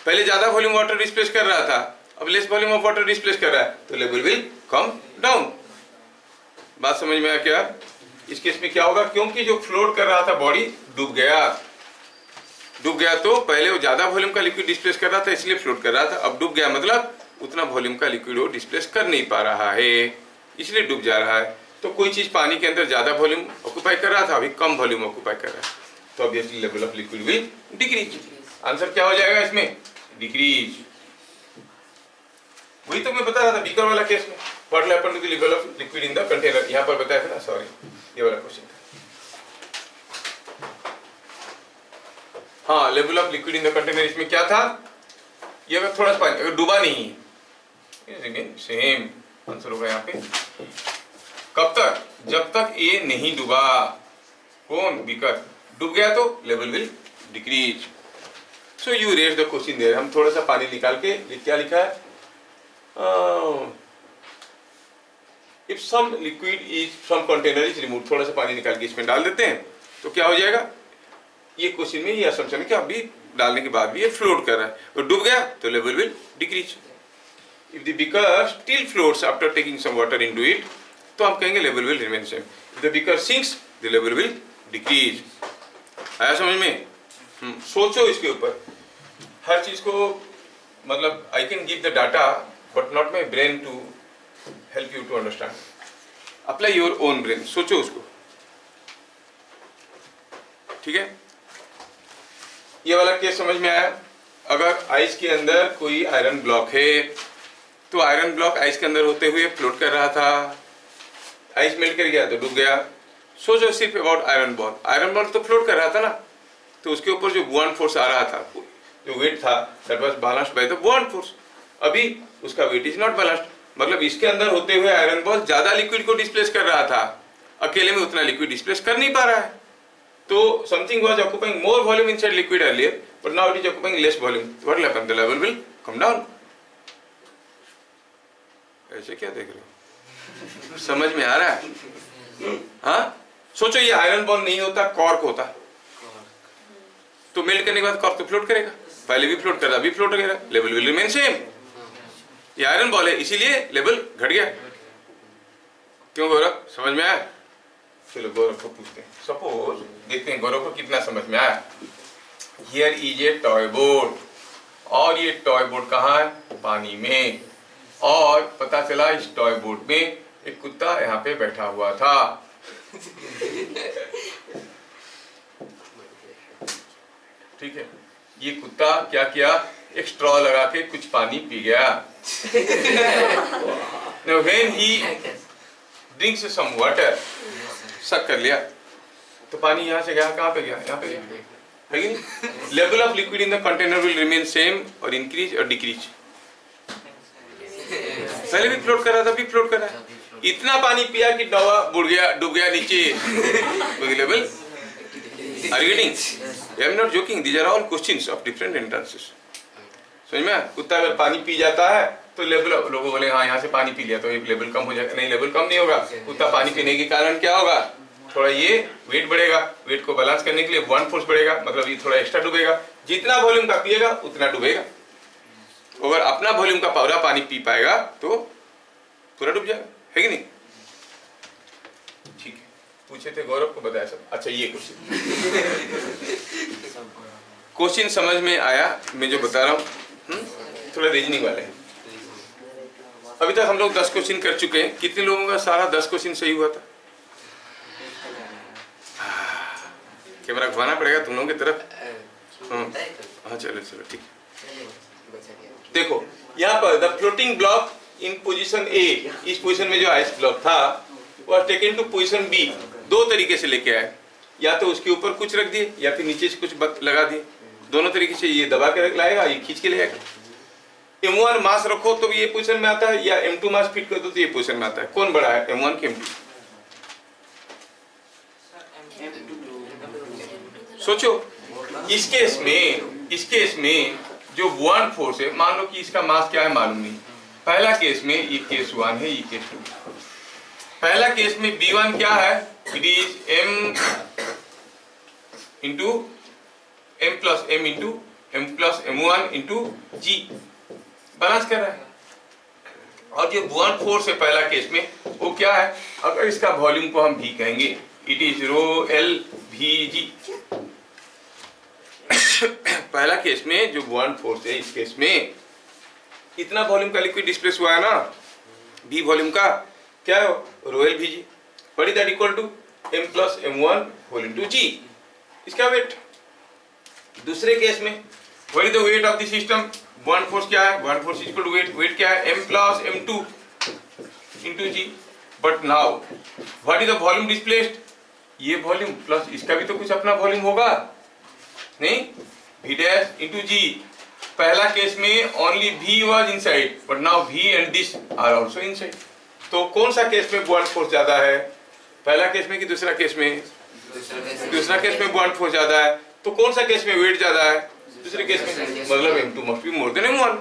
पहले ज्यादा वॉल्यूम वाटर डिस्प्लेस कर रहा था, अब less volume of water displace कर रहा है, तो लेवल विल कम डाउन। बात समझ में आया क्या? इस केस में क्या होगा? क्योंकि जो फ्लोट कर रहा था बॉडी डूब गया। डूब गया तो पहले वो ज्यादा वॉल्यूम का लिक्विड डिस्प्लेस कर रहा था इसलिए फ्लोट कर रहा था, अब डूब गया मतलब उतना वॉल्यूम का लिक्विड वो डिस्प्लेस कर नहीं पा रहा है, इसलिए डूब जा रहा है। तो कोई चीज पानी के अंदर ज्यादा वॉल्यूम ऑक्यूपाई कर रहा था, अभी कम वॉल्यूम ऑक्यूपाई कर रहा है, तो obviously level of liquid will decrease. Answer क्या हो जाएगा इसमें? डिक्रीज। वही तो मैं बता रहा था बीकर वाला केस में, what will happen to the level of liquid in the container. यहां पर बताया था ना, सॉरी ये वाला क्वेश्चन था। हाँ, level of liquid in the container, इसमें क्या था? ये अगर थोड़ा सा पानी अगर डूबा नहीं है, सेम आंसर होगा यहाँ पे। कब तक? जब तक ये नहीं डूबा। कौन? बीकर। डूब गया तो level will decrease. So you raise the question there. हम थोड़ा सा पानी निकाल के क्या लिखा है? If some liquid is from container is remove, थोड़ा सा पानी निकाल के इसमें डाल देते हैं तो क्या हो जाएगा? ये क्वेश्चन में ये असम्पशन है कि अभी डालने के बाद भी ये फ्लोट कर रहा है, तो डूब गया तो level will decrease. If the beaker still floats after taking some water into it, तो हम कहेंगे level will remain same. If the beaker sinks the level will decrease. आया समझ में? सोचो इसके ऊपर हर चीज को, मतलब I can give the data but not my brain to help you to understand. Apply your own brain, सोचो उसको, ठीक है? ये वाला केस समझ में आया? अगर आइस के अंदर कोई आयरन ब्लॉक है तो आयरन ब्लॉक आइस के अंदर होते हुए फ्लोट कर रहा था, आइस मेल्ट कर गया तो डूब गया। सोचो सिर्फ about iron ball. Iron ball तो फ्लोट कर रहा था ना, तो उसके ऊपर जो बॉन्ड फोर्स आ रहा था, जो वेट था, that was balanced by the bond force. अभी उसका वेट इज नॉट बैलेंस्ड, मतलब इसके अंदर होते हुए आयरन बॉल ज्यादा लिक्विड को डिस्प्लेस कर रहा था, अकेले में उतना लिक्विड डिस्प्लेस कर नहीं पा रहा है। तो something was occupying more volume inside liquid earlier, but now it is occupying less volume. What will happen? The level will come down. ऐसे क्या देख रहे हो? समझ में आ रहा है? हाँ, सोचो ये आयरन बॉल नहीं होता, कॉर्क होता, तो मेल्ट करने के बाद कॉर्क तो फ्लोट करेगा, पहले भी फ्लोट कर रहा, अभी फ्लोट करेगा, लेवल विल रिमेन सेम। ये आयरन बॉल है इसीलिए लेवल घट गया। क्यों गौरव, समझ में आया? चलो गौरव को पूछते हैं। सपोज देखते हैं गौरव को कितना समझ में आया। Here is a toy boat, और ये टॉय बोट कहाँ है? पानी में। और पता चला इस टॉय बोट में एक कुत्ता यहाँ पे बैठा हुआ था। ठीक है, ये कुत्ता क्या किया? एक स्ट्रॉ लगा के कुछ पानी पी गया। Now when he drinks some water, सक कर लिया, तो पानी यहाँ से गया, कहाँ पे गया? यहाँ पे गया, है कि नहीं? Level of liquid in the container will remain same और इंक्रीज और डिक्रीज। पहले भी फ्लोट कर रहा था, अभी फ्लोट कर रहा है। इतना पानी पिया कि डवा बुड़ गया, डूब गया नीचे। Level, are you getting? I am not joking. These are all questions of different entrances. समझ में? कुत्ता अगर पानी पी जाता है तो लेवल, लोगों बोले हाँ यहाँ से पानी पी लिया तो ये लेवल कम हो जाएगा। नहीं, लेवल कम नहीं होगा। कुत्ता पानी पीने के कारण क्या होगा? थोड़ा ये वेट बढ़ेगा, वेट को बैलेंस करने के लिए बुआंट फोर्स बढ़ेगा, मतलब ये थोड़ा एक्स्ट्रा डूबेगा। जितना वॉल्यूम का पिएगा उतना डूबेगा। अगर अपना वॉल्यूम का पूरा पानी पी पाएगा तो पूरा डूब जाएगा, है कि नहीं? ठीक है, पूछे थे गौरव को, बताया सब। अच्छा, ये क्वेश्चन समझ में आया मैं जो बता रहा हूँ? थोड़ा रीजनिंग वाले हैं। अभी तक हम लोग 10 क्वेश्चन कर चुके हैं। कितने लोगों का सारा 10 क्वेश्चन सही हुआ था? कैमरा घुमाना पड़ेगा तुम लोगों की तरफ। हाँ चलो चलो ठीक। देखो यहाँ पर the floating block in position A, इस पोजीशन में जो आइस ब्लॉक था वो टेकन टू पोजीशन बी। दो तरीके से लेके आए, या तो उसके ऊपर कुछ रख दिए या फिर नीचे से कुछ लगा दिए। दोनों तरीके से, ये दबा के लाएगा, ये खींच के ले आएगा। M1 मास रखो तो ये पोजीशन में आता है, या M2 मास फिट कर दो तो ये पोजीशन में आता है। कौन बड़ा है, M1 के M2? सोचो। इस केस में जो बुआंट फोर्स है, मान लो कि इसका मास क्या है मालूम नहीं। पहला केस में ये केस 1 है, ये केस 2। पहला केस में B1 क्या है? It is M into M plus M into M plus M1 into G, balance कर रहा है। और जो बुआंट फोर्स है पहला केस में वो क्या है? अगर इसका वॉल्यूम को हम भी कहेंगे, it is rho L VG। पहला केस में जो बुआंट फोर्स है, इस केस में इतना वॉल्यूम का लिक्विड डिस्प्लेस हुआ है ना, V वॉल्यूम का, क्या है? Rho L VG। What is that? Equal to M plus M1 whole into G, इसका वेट। दूसरे केस में what is the weight of the system? Buoyant force क्या है? Buoyant force equal to weight क्या है? M plus M2 into G। But now what is the volume displaced? ये volume plus इसका भी तो कुछ अपना वॉल्यूम होगा, नहीं? V dash into G। पहला केस में only V was inside, but now V and this are also inside. तो कौन सा केस में बुआंट फोर्स ज्यादा है? पहला केस में कि दूसरा केस में? दूसरा केस में बुआंट फोर्स ज्यादा है। तो कौन सा केस में वेट ज्यादा है? दूसरे केस में। मतलब M2 must be more than M1।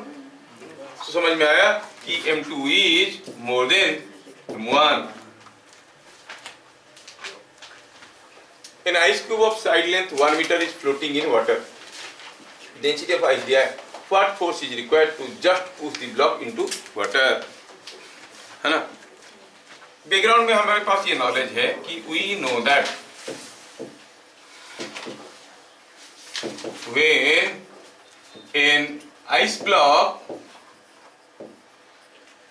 तो समझ में आया कि M2 is more then M1। An ice cube of side length 1 meter is floating in water. Density of ice दिया है। What force is required to just push the block into water? है ना? Background में हमारे पास ये knowledge है कि we know that when an ice block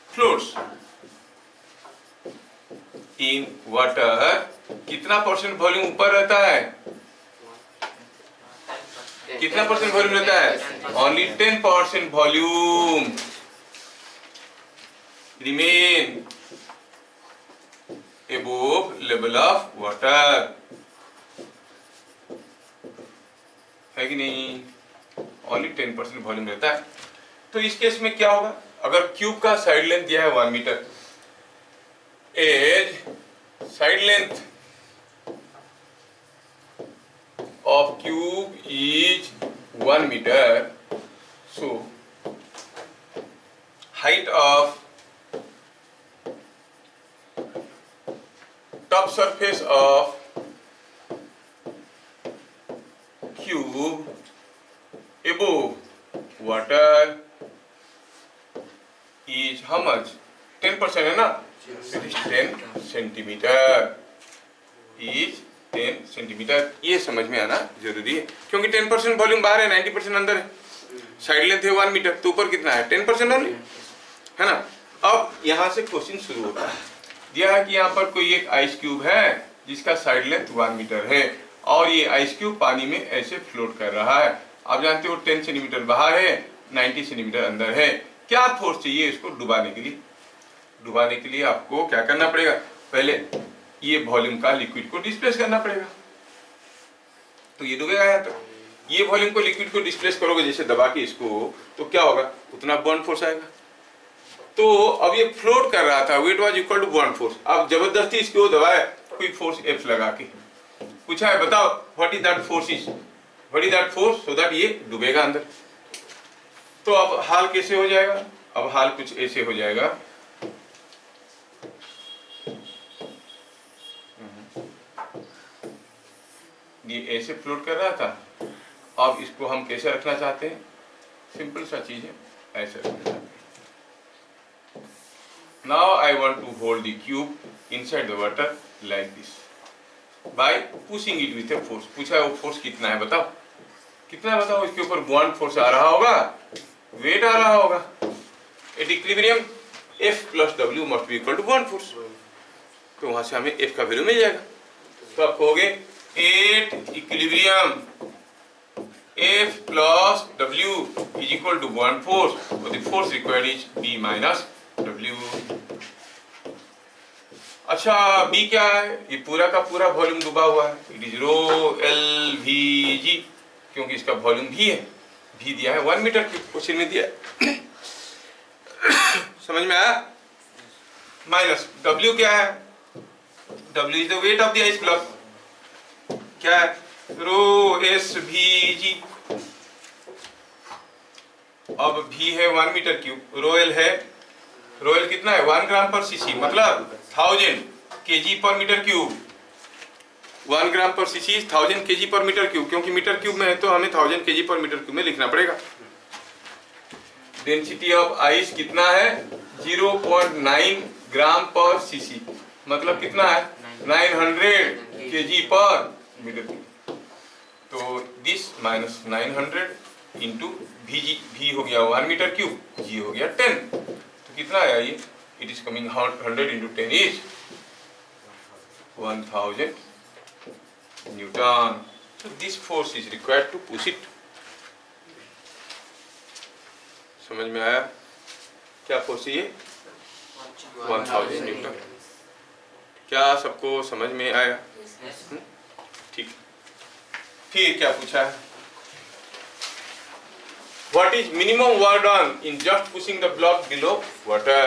floats in water, कितना परसेंट वॉल्यूम ऊपर रहता है? कितना परसेंट वॉल्यूम रहता है? Only 10% volume remain above level of water, है कि नहीं? ओनली 10% वॉल्यूम रहता है। तो इस केस में क्या होगा? अगर क्यूब का साइड लेंथ दिया है 1 metre, as side length of cube is 1 meter, so height of top surface of cube above water is how much? 10% है ना? It is 10 centimeter is 10 centimetre. ये समझ में आना जरूरी है, क्योंकि 10% वॉल्यूम बाहर है, 90% अंदर है। साइड लेंथ है 1 मीटर, तो ऊपर कितना है? 10% ओनली, है ना? अब यहाँ से क्वेश्चन शुरू होता है। दिया है कि यहाँ पर कोई एक आइस क्यूब है जिसका साइड लेंथ 1 मीटर है, और ये आइस क्यूब पानी में ऐसे फ्लोट कर रहा है। आप जानते हो 10 सेंटीमीटर बाहर है, 90 सेंटीमीटर अंदर है। क्या फोर्स चाहिए इसको डुबाने के लिए? डुबाने के लिए आपको क्या करना पड़ेगा? पहले ये वॉल्यूम का लिक्विड को डिस्प्लेस करना पड़ेगा, तो ये डूबेगा या तो ये वॉल्यूम को लिक्विड को डिस्प्लेस करोगे जैसे दबा के इसको, तो क्या होगा? उतना बर्न फोर्स आएगा। तो अब ये फ्लोट कर रहा था, weight was equal to burn force. अब जबरदस्ती इसको दबाया, कोई फोर्स F लगा के पूछा है बताओ what is that force is, what is that force, so that ये डूबेगा अंदर। तो अब हाल कैसे हो जाएगा? अब हाल कुछ ऐसे हो जाएगा, ये ऐसे फ्लोट कर रहा था, अब इसको हम कैसे रखना चाहते हैं? सिंपल सा चीज है, ऐसे रखना चाहते हैं। Now I want to hold the cube inside the water like this by pushing it with a force. पूछा है वो फोर्स कितना है बताओ, कितना है बताओ? इसके ऊपर बुआंट फोर्स आ रहा होगा, वेट आ रहा होगा। At equilibrium F plus W must be equal to buoyant force. तो वहां से हमें F का वैल्यू मिल जाएगा। तो आप कहोगे eight equilibrium F plus W is equal to buoyant force, so the force required is B minus W। अच्छा B क्या है? ये पूरा का पूरा वॉल्यूम डूबा हुआ है, it is rho L V G, क्योंकि इसका वॉल्यूम भी है, भी दिया है 1 मीटर की क्वेश्चन में दिया है। समझ में आया? माइनस W क्या है? W is the weight of the ice block, क्या है? रो एस भी जी। अब भी है 1 मीटर क्यूब, रोएल है, रोएल कितना है? 1 ग्राम पर सीसी, मतलब 1000 केजी पर मीटर क्यूब। 1 ग्राम पर सीसी 1000 केजी पर मीटर क्यूब, क्योंकि मीटर क्यूब में है तो हमें 1000 केजी पर मीटर क्यूब में लिखना पड़ेगा। डेंसिटी ऑफ आइस कितना है? 0.9 ग्राम पर सीसी, मतलब कितना है? 900 केजी पर मीटर क्यूब। तो this minus 900 into VG, V हो गया 1 मीटर क्यूब, G हो गया 10, तो कितना आया ये? It is coming 100 into 10 is 1000 Newton. So this force is required to push it। समझ में आया? क्या फोर्स है ये? 1000 न्यूटन। क्या सबको समझ में आया? ठीक। फिर क्या पूछा है? What is minimum work done in just pushing the block below water?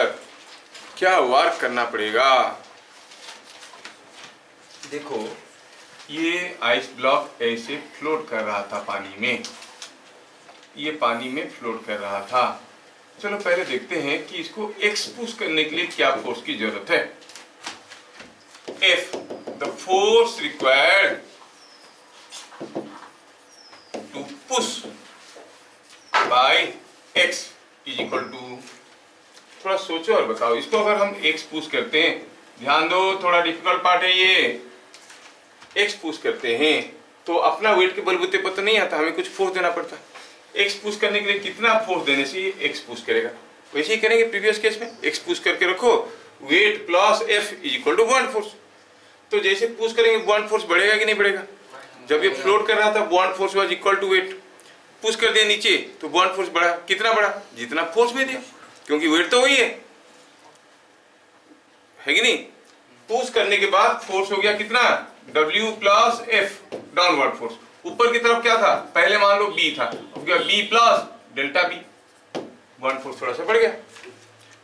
क्या वर्क करना पड़ेगा? देखो ये आइस ब्लॉक ऐसे फ्लोट कर रहा था पानी में, ये पानी में फ्लोट कर रहा था। चलो पहले देखते हैं कि इसको एक्सपुश करने के लिए क्या फोर्स की जरूरत है। F, the force required to push by x is equal to, थोड़ा सोचो और बताओ इसको। अगर हम x पुश करते हैं, ध्यान दो थोड़ा डिफिकल्ट पार्ट है ये, x पुश करते हैं तो अपना वेट के बलबूते पर तो नहीं आता, हमें कुछ फोर्स देना पड़ता है। x पुश करने के लिए कितना फोर्स देने से ये x पुश करेगा, वैसे ही करेंगे प्रीवियस केस में। x पुश करके रखो, weight plus F is equal to buoyant force. तो जैसे पुश करेंगे बुआंट फोर्स बढ़ेगा कि नहीं बढ़ेगा? जब ये फ्लोट कर रहा था buoyant force was equal to weight, push कर दिया नीचे तो बुआंट फोर्स बढ़ा, कितना बढ़ा? जितना फोर्स में दिया, क्योंकि वेट तो वही है कि नहीं? पुश करने के बाद फोर्स हो गया कितना? W plus F downward force. ऊपर की तरफ क्या था? पहले मान लो B था, हो गया B plus delta B, buoyant force थोड़ा सा बढ़ गया।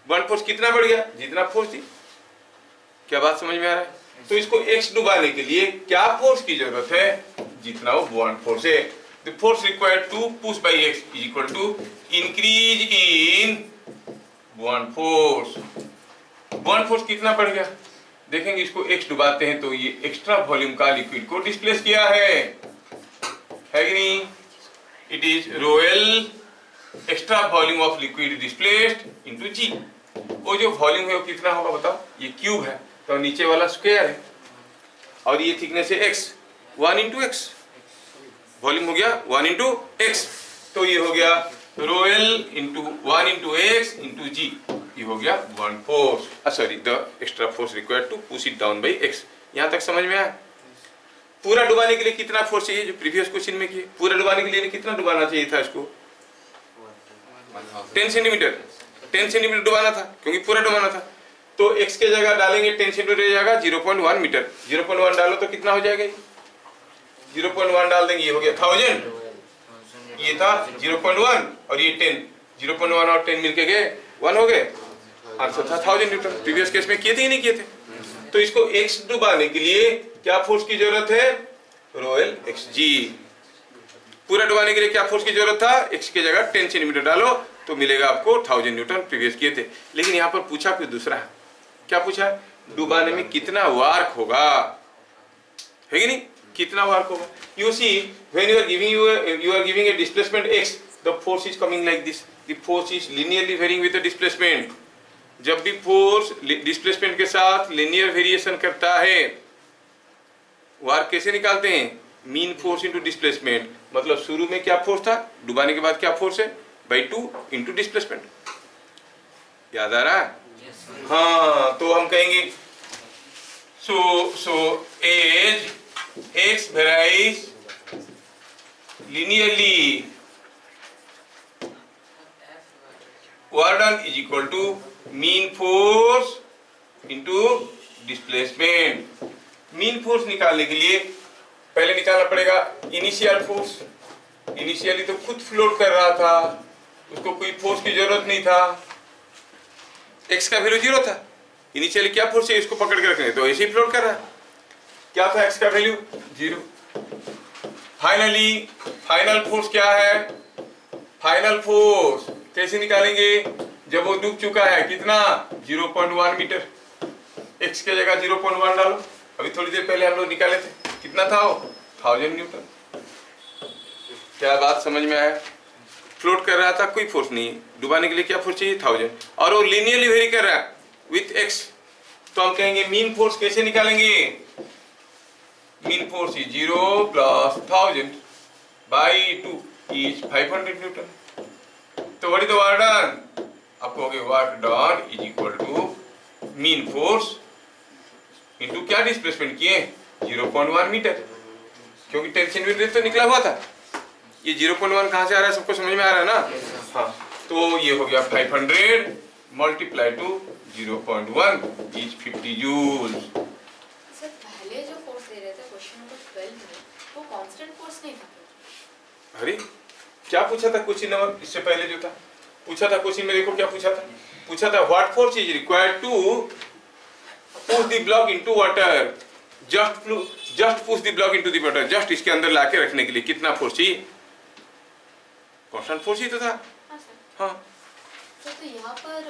बुआंट फोर्स कितना बढ़ गया? जितना फोर्स थी। क्या बात समझ में आ रहा है? तो इसको x डुबाने के लिए क्या फोर्स की जरूरत है? जितना वो बुआंट फोर्स है। The force required to push by x is equal to increase in buoyant force। buoyant force कितना बढ़ गया? देखेंगे इसको x डुबाते हैं तो ये एक्स्ट्रा वॉल्यूम का लिक्विड को डिस्प्लेस किया है कि नहीं? It is rho L extra volume of liquid displaced into G। वो जो वॉल्यूम है वो कितना होगा बताओ? ये क्यूब है तो नीचे वाला स्क्वायर है और ये थिकनेस है x, 1 इंटू एक्स, वॉल्यूम हो गया 1 इंटू एक्स, तो ये हो गया rho L into 1 into x into G, ये हो गया one force, sorry the extra force required to push it down by x। यहाँ तक समझ में आया? पूरा डुबाने के लिए कितना फोर्स चाहिए? जो प्रीवियस क्वेश्चन में किए, पूरा डुबाने के लिए कितना डुबाना चाहिए था इसको? 10 सेंटीमीटर 10 सेंटीमीटर डुबाना था, क्योंकि पूरा डुबाना था। तो x के जगह डालेंगे 10 सेंटीमीटर हो जाएगा 0.1 मीटर। 0.1 डालो तो कितना हो जाएगा? 0.1 डाल देंगे, ये हो गया 1000। ये था 0.1 और ये 10, 0.1 और 10 मिलके गए 1 हो गए, आंसर था 1000 न्यूटन। प्रीवियस केस में किए थे कि नहीं किए थे? तो इसको x डुबाने के लिए क्या फोर्स की जरूरत है? रो एल एक्स जी। पूरा डुबाने के लिए क्या फोर्स की जरूरत था? x की जगह 10 सेंटीमीटर डालो तो मिलेगा आपको 1000 न्यूटन। प्रीवियस किए थे। लेकिन यहाँ पर पूछा कुछ दूसरा है। क्या पूछा? डुबाने में कितना वार्क होगा, है कि नहीं? कितना वार्क होगा? You see when you are giving a displacement x, the force is coming like this, the force is linearly varying with the displacement. जब भी फोर्स डिस्प्लेसमेंट के साथ लिनियर वेरिएशन करता है, वार्क कैसे निकालते हैं? Mean force into displacement. मतलब शुरू में क्या फोर्स था, डुबाने के बाद क्या फोर्स है? By 2 into displacement. याद आ रहा है? हाँ, तो हम कहेंगे so as x varies linearly, work done is equal to mean force into displacement। Mean force निकालने के लिए पहले निकालना पड़ेगा इनिशियल फोर्स। इनिशियली तो खुद फ्लोट कर रहा था, उसको कोई फोर्स की जरूरत नहीं था, x का वैल्यू 0 था। इनिशियली क्या फोर्स है, इसको पकड़ के रखने, तो ऐसे ही फ्लोट कर रहा है। क्या था x का वैल्यू? 0। फाइनली फाइनल फोर्स क्या है? फाइनल फोर्स कैसे निकालेंगे? जब वो डूब चुका है, कितना? 0.1 मीटर। x के जगह 0.1 डालो। अभी थोड़ी देर पहले हम लोग निकाले थे, कितना था वो? 1000 न्यूटन। क्या बात समझ में आया? फ्लोट कर रहा था, कोई फोर्स नहीं है। डुबाने के लिए क्या फोर्स चाहिए? 1000। और वो लिनियरली वेरी कर रहा है विथ x। तो हम कहेंगे मीन फोर्स कैसे निकालेंगे? Mean force is 0 plus 1000 by 2 is 500 newton. तो what is the work done? आप कहोगे work done is equal to mean force into क्या डिस्प्लेसमेंट किए? 0.1 मीटर, क्योंकि 10 सेंटीमीटर तो निकला हुआ था। ये 0.1 कहां से आ रहा है, सबको समझ में आ रहा है ना? हाँ, तो ये हो गया 500 multiply two 0.1 is 50 joule. Sir पहले जो फोर्स दे रहे थे क्वेश्चन नंबर 12 में, वो कांस्टेंट फोर्स नहीं था। अरे क्या पूछा था क्वेश्चन नंबर इससे पहले जो था? पूछा था क्वेश्चन में, देखो क्या पूछा था। पूछा था what force is required to push the block into water. Just push the block into the water. Just इसके अंदर लाके रखने के लिए कितना फोर्स चाहिए? कांस्टेंट फोर्स ही तो था। हाँ सर। हाँ, तो यहाँ पर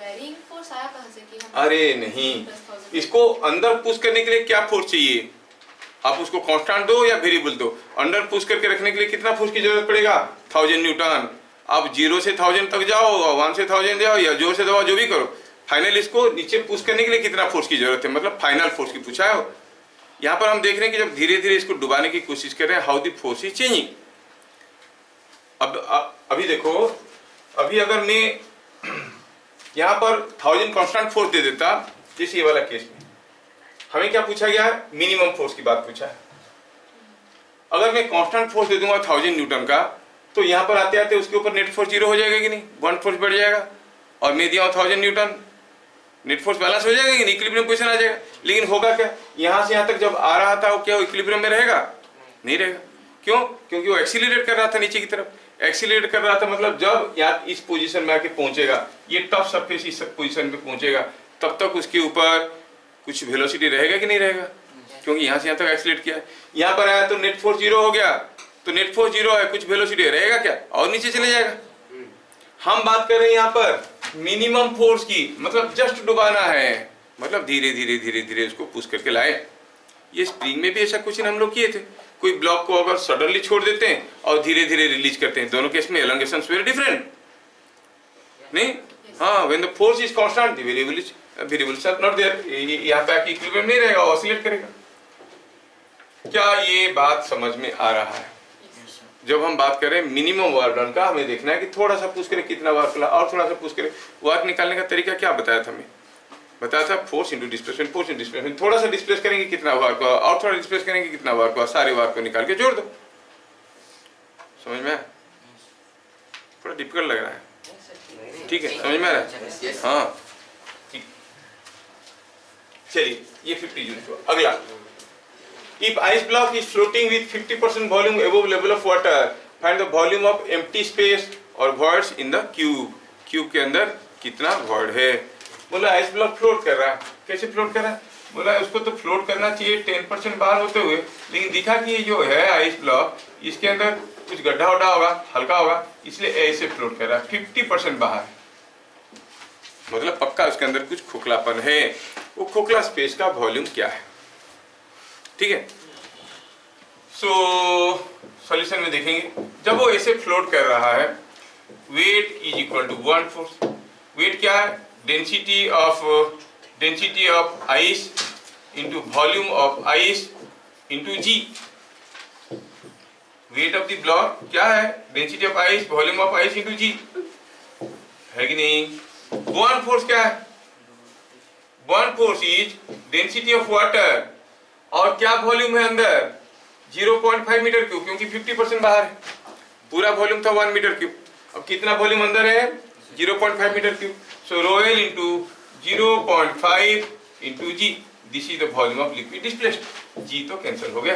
वेरिंग फोर्स आया कहाँ से कि हम? अरे नहीं, इसको अंदर पुश करने के लिए क्या फोर्स चाहिए? आप उसको कांस्टेंट दो या वेरिएबल दो, अंडर पुश करके रखने के लिए कितना फोर्स की जरूरत पड़ेगा? 1000 न्यूटन। आप 0 से 1000 तक जाओ, 1 से 1000 जाओ, या जोर से दबाओ, जो भी करो, फाइनल इसको नीचे पुश करने के लिए कितना फोर्स की जरूरत है, मतलब फाइनल फोर्स की पूछा है। यहाँ पर हम देख रहे हैं कि जब धीरे धीरे इसको डुबाने की कोशिश कर रहे हैं, how the force is changing. अब अभी देखो, अभी अगर मैं यहाँ पर 1000 कांस्टेंट फोर्स दे देता, जैसे ये वाला केस में, हमें क्या पूछा गया है? मिनिमम फोर्स की बात पूछा है। अगर मैं कांस्टेंट फोर्स दे दूंगा 1000 न्यूटन का, तो यहाँ पर आते आते उसके ऊपर नेट फोर्स 0 हो जाएगा कि नहीं? 1 फोर्स बढ़ जाएगा। और मैं दिया 1000 न्यूटन, नेट फोर्स बैलेंस हो जाएगा कि नहीं? इक्विलिब्रियम पोजीशन आ जाएगा। लेकिन होगा क्या? यहाँ से यहाँ तक जब आ रहा था, वो क्या इक्विलिब्रियम में रहेगा? नहीं रहेगा। क्यों? क्योंकि वो एक्सीलरेट कर रहा था नीचे की तरफ। एक्सीलरेट कर रहा था मतलब जब यहाँ इस पोजीशन में आके पहुंचेगा, ये टफ सरफेस इस पोजीशन पे पहुंचेगा, तब तक उसके ऊपर कुछ वेलोसिटी रहेगा कि नहीं रहेगा? क्योंकि यहाँ से यहाँ तक एक्सीलरेट किया है। यहाँ पर आया तो नेट फोर्स 0 हो गया, तो नेट फोर्स 0 है, कुछ वेलोसिटी रहेगा क्या? और नीचे चले जाएगा। हम बात कर रहे हैं यहाँ पर मिनिमम फोर्स की, मतलब जस्ट डुबाना है, मतलब धीरे धीरे धीरे धीरे उसको पुश करके लाए। ये स्प्रिंग में भी ऐसा क्वेश्चन हम लोग किए थे। कोई ब्लॉक को अगर सडनली छोड़ देते हैं और धीरे धीरे रिलीज करते हैं, दोनों केस में एलोंगेशन वेरी डिफरेंट, नहीं? हाँ, when the force is constant, the variables are not there. यहाँ पे आके इक्विलिब्रियम नहीं रहेगा, ऑसिलेट करेगा। क्या ये बात समझ में आ रहा है? जब हम बात करें मिनिमम वर्क डन का, हमें देखना है कि थोड़ा सा पुश करें कितना वर्क करा, और थोड़ा सा पुश करें। वर्क निकालने का तरीका क्या बताया था? हमें बताया था force into displacement, force into displacement. थोड़ा सा डिस्प्लेस करेंगे कितना वर्क हुआ, और थोड़ा डिस्प्लेस करेंगे कितना वर्क हुआ, सारे वर्क को निकाल के जोड़ दो। समझ में? थोड़ा डिफिकल्ट लग रहा है। ठीक है, समझ में आ रहा है? हाँ ठीक। चलिए ये 50 जूल्स हुआ। अगला, if ice block is floating with 50% volume above level of water, find the volume of empty space और voids in the cube. Cube के अंदर कितना वॉइड है। बोला आइस ब्लॉक फ्लोट कर रहा है, कैसे फ्लोट कर रहा है? बोला उसको तो फ्लोट करना चाहिए 10% बाहर होते हुए, लेकिन दिखा कि ये जो है आइस ब्लॉक इसके अंदर कुछ गड्ढा वड्ढा होगा, हल्का होगा, इसलिए ऐसे फ्लोट कर रहा है 50% बाहर। मतलब पक्का उसके अंदर कुछ खोखलापन है। वो खोखला स्पेस का वॉल्यूम क्या है? ठीक है, सो सॉल्यूशन में देखेंगे। जब वो ऐसे फ्लोट कर रहा है, weight is equal to buoyant force. Weight क्या है? Density of ice into volume of ice into G. Weight of the block क्या है? Density of ice, volume of ice into G, है कि नहीं? बुआंट फोर्स क्या है? Buoyant force is density of water, और क्या वॉल्यूम है अंदर? 0.5 मीटर क्यूब, क्योंकि 50% बाहर है। पूरा वॉल्यूम था 1 मीटर क्यूब, अब कितना वॉल्यूम अंदर है? 0.5 metre cube. So rho L into 0.5 into G, this is the volume of liquid displaced. G तो कैंसिल हो गया।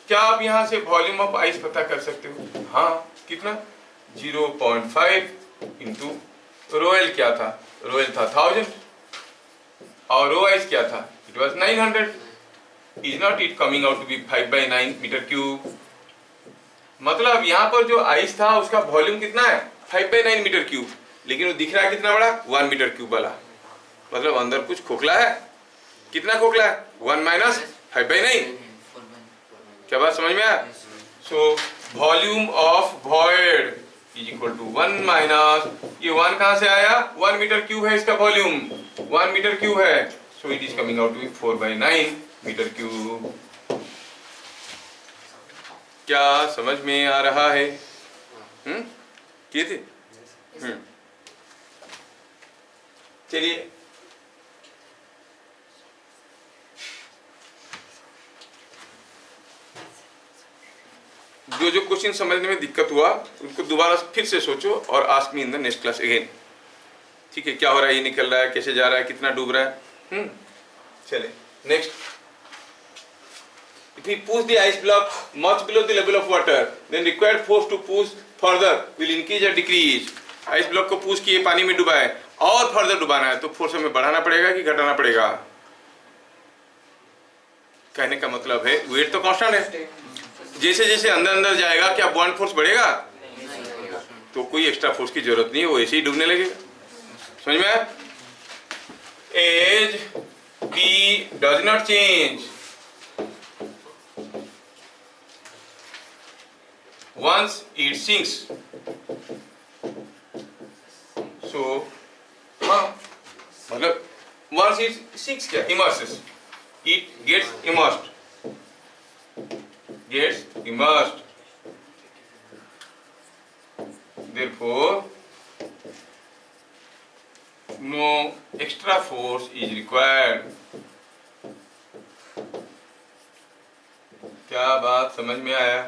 क्या आप यहाँ से वॉल्यूम ऑफ आइस पता कर सकते हो? हाँ, कितना? 0.5 इंटू रो एल क्या था? रो एल था 1000 और रो आइस क्या था? It was 900। Is not it coming out to be 5/9 metre cube? मतलब यहाँ पर जो आइस था उसका वॉल्यूम कितना है? 5/9 मीटर क्यूब, लेकिन वो दिख रहा है कितना बड़ा? 1 मीटर क्यूब वाला। मतलब अंदर कुछ खोखला है। कितना खोखला है? 1 माइनस 5/9। क्या बात समझ में आया? So volume of void is equal to 1 minus, ये 1 कहां से आया? 1 मीटर क्यूब है इसका वॉल्यूम, 1 मीटर क्यूब है, so it is coming out to be 4/9 metre cube. क्या समझ में आ रहा है? किए थे? चलिए जो क्वेश्चन समझने में दिक्कत हुआ उनको दोबारा फिर से सोचो और ask me in the next class again. ठीक है, क्या हो रहा है, ये निकल रहा है, कैसे जा रहा है, कितना डूब रहा है। चले next. If we push the ice block much below the level of water, then required force to push further will increase or decrease. Ice block को पुश किए, पानी में डुबाए और फर्दर डुबाना है तो फोर्स हमें बढ़ाना पड़ेगा कि घटाना पड़ेगा? कहने का मतलब है वेट तो कांस्टेंट है, जैसे जैसे अंदर अंदर जाएगा क्या बुआंट फोर्स बढ़ेगा? तो कोई एक्स्ट्रा फोर्स की जरूरत नहीं है, वो ऐसे ही डूबने लगेगा। समझ में आया? As B does not change once it sinks. So हाँ मतलब once it sinks क्या? Immerses. It gets immersed. Therefore no extra force is required. क्या बात समझ में आया?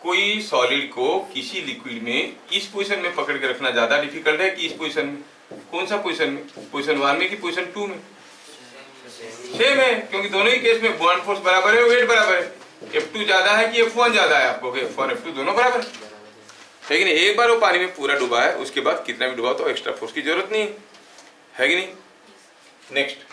कोई सॉलिड को किसी लिक्विड में इस पोजीशन में पकड़ के रखना ज्यादा डिफिकल्ट है कि इस पोजीशन में? कौन सा पोजीशन में? पोजीशन 1 में कि पोजीशन 2 में? सेम है, क्योंकि दोनों ही केस में बुआंट फोर्स बराबर है, वेट बराबर है। F2 ज्यादा है कि F1 ज्यादा है? आपको F1 F2 दोनों बराबर है, कि नहीं? एक बार वो पानी में पूरा डूबा है, उसके बाद कितना भी डूबा तो एक्स्ट्रा फोर्स की जरूरत नहीं है कि नहीं? Next,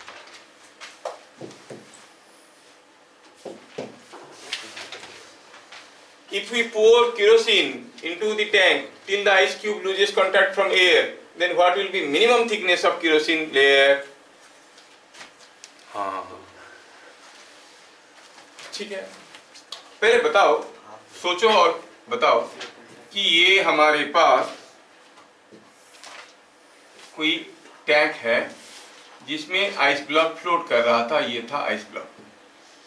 if we pour kerosene into the tank till the ice cube loses contact from air, then what will be minimum thickness of kerosene layer? हाँ ठीक है, पहले बताओ, सोचो और बताओ कि ये हमारे पास कोई टैंक है जिसमें आइस ब्लॉक फ्लोट कर रहा था। ये था आइस ब्लॉक,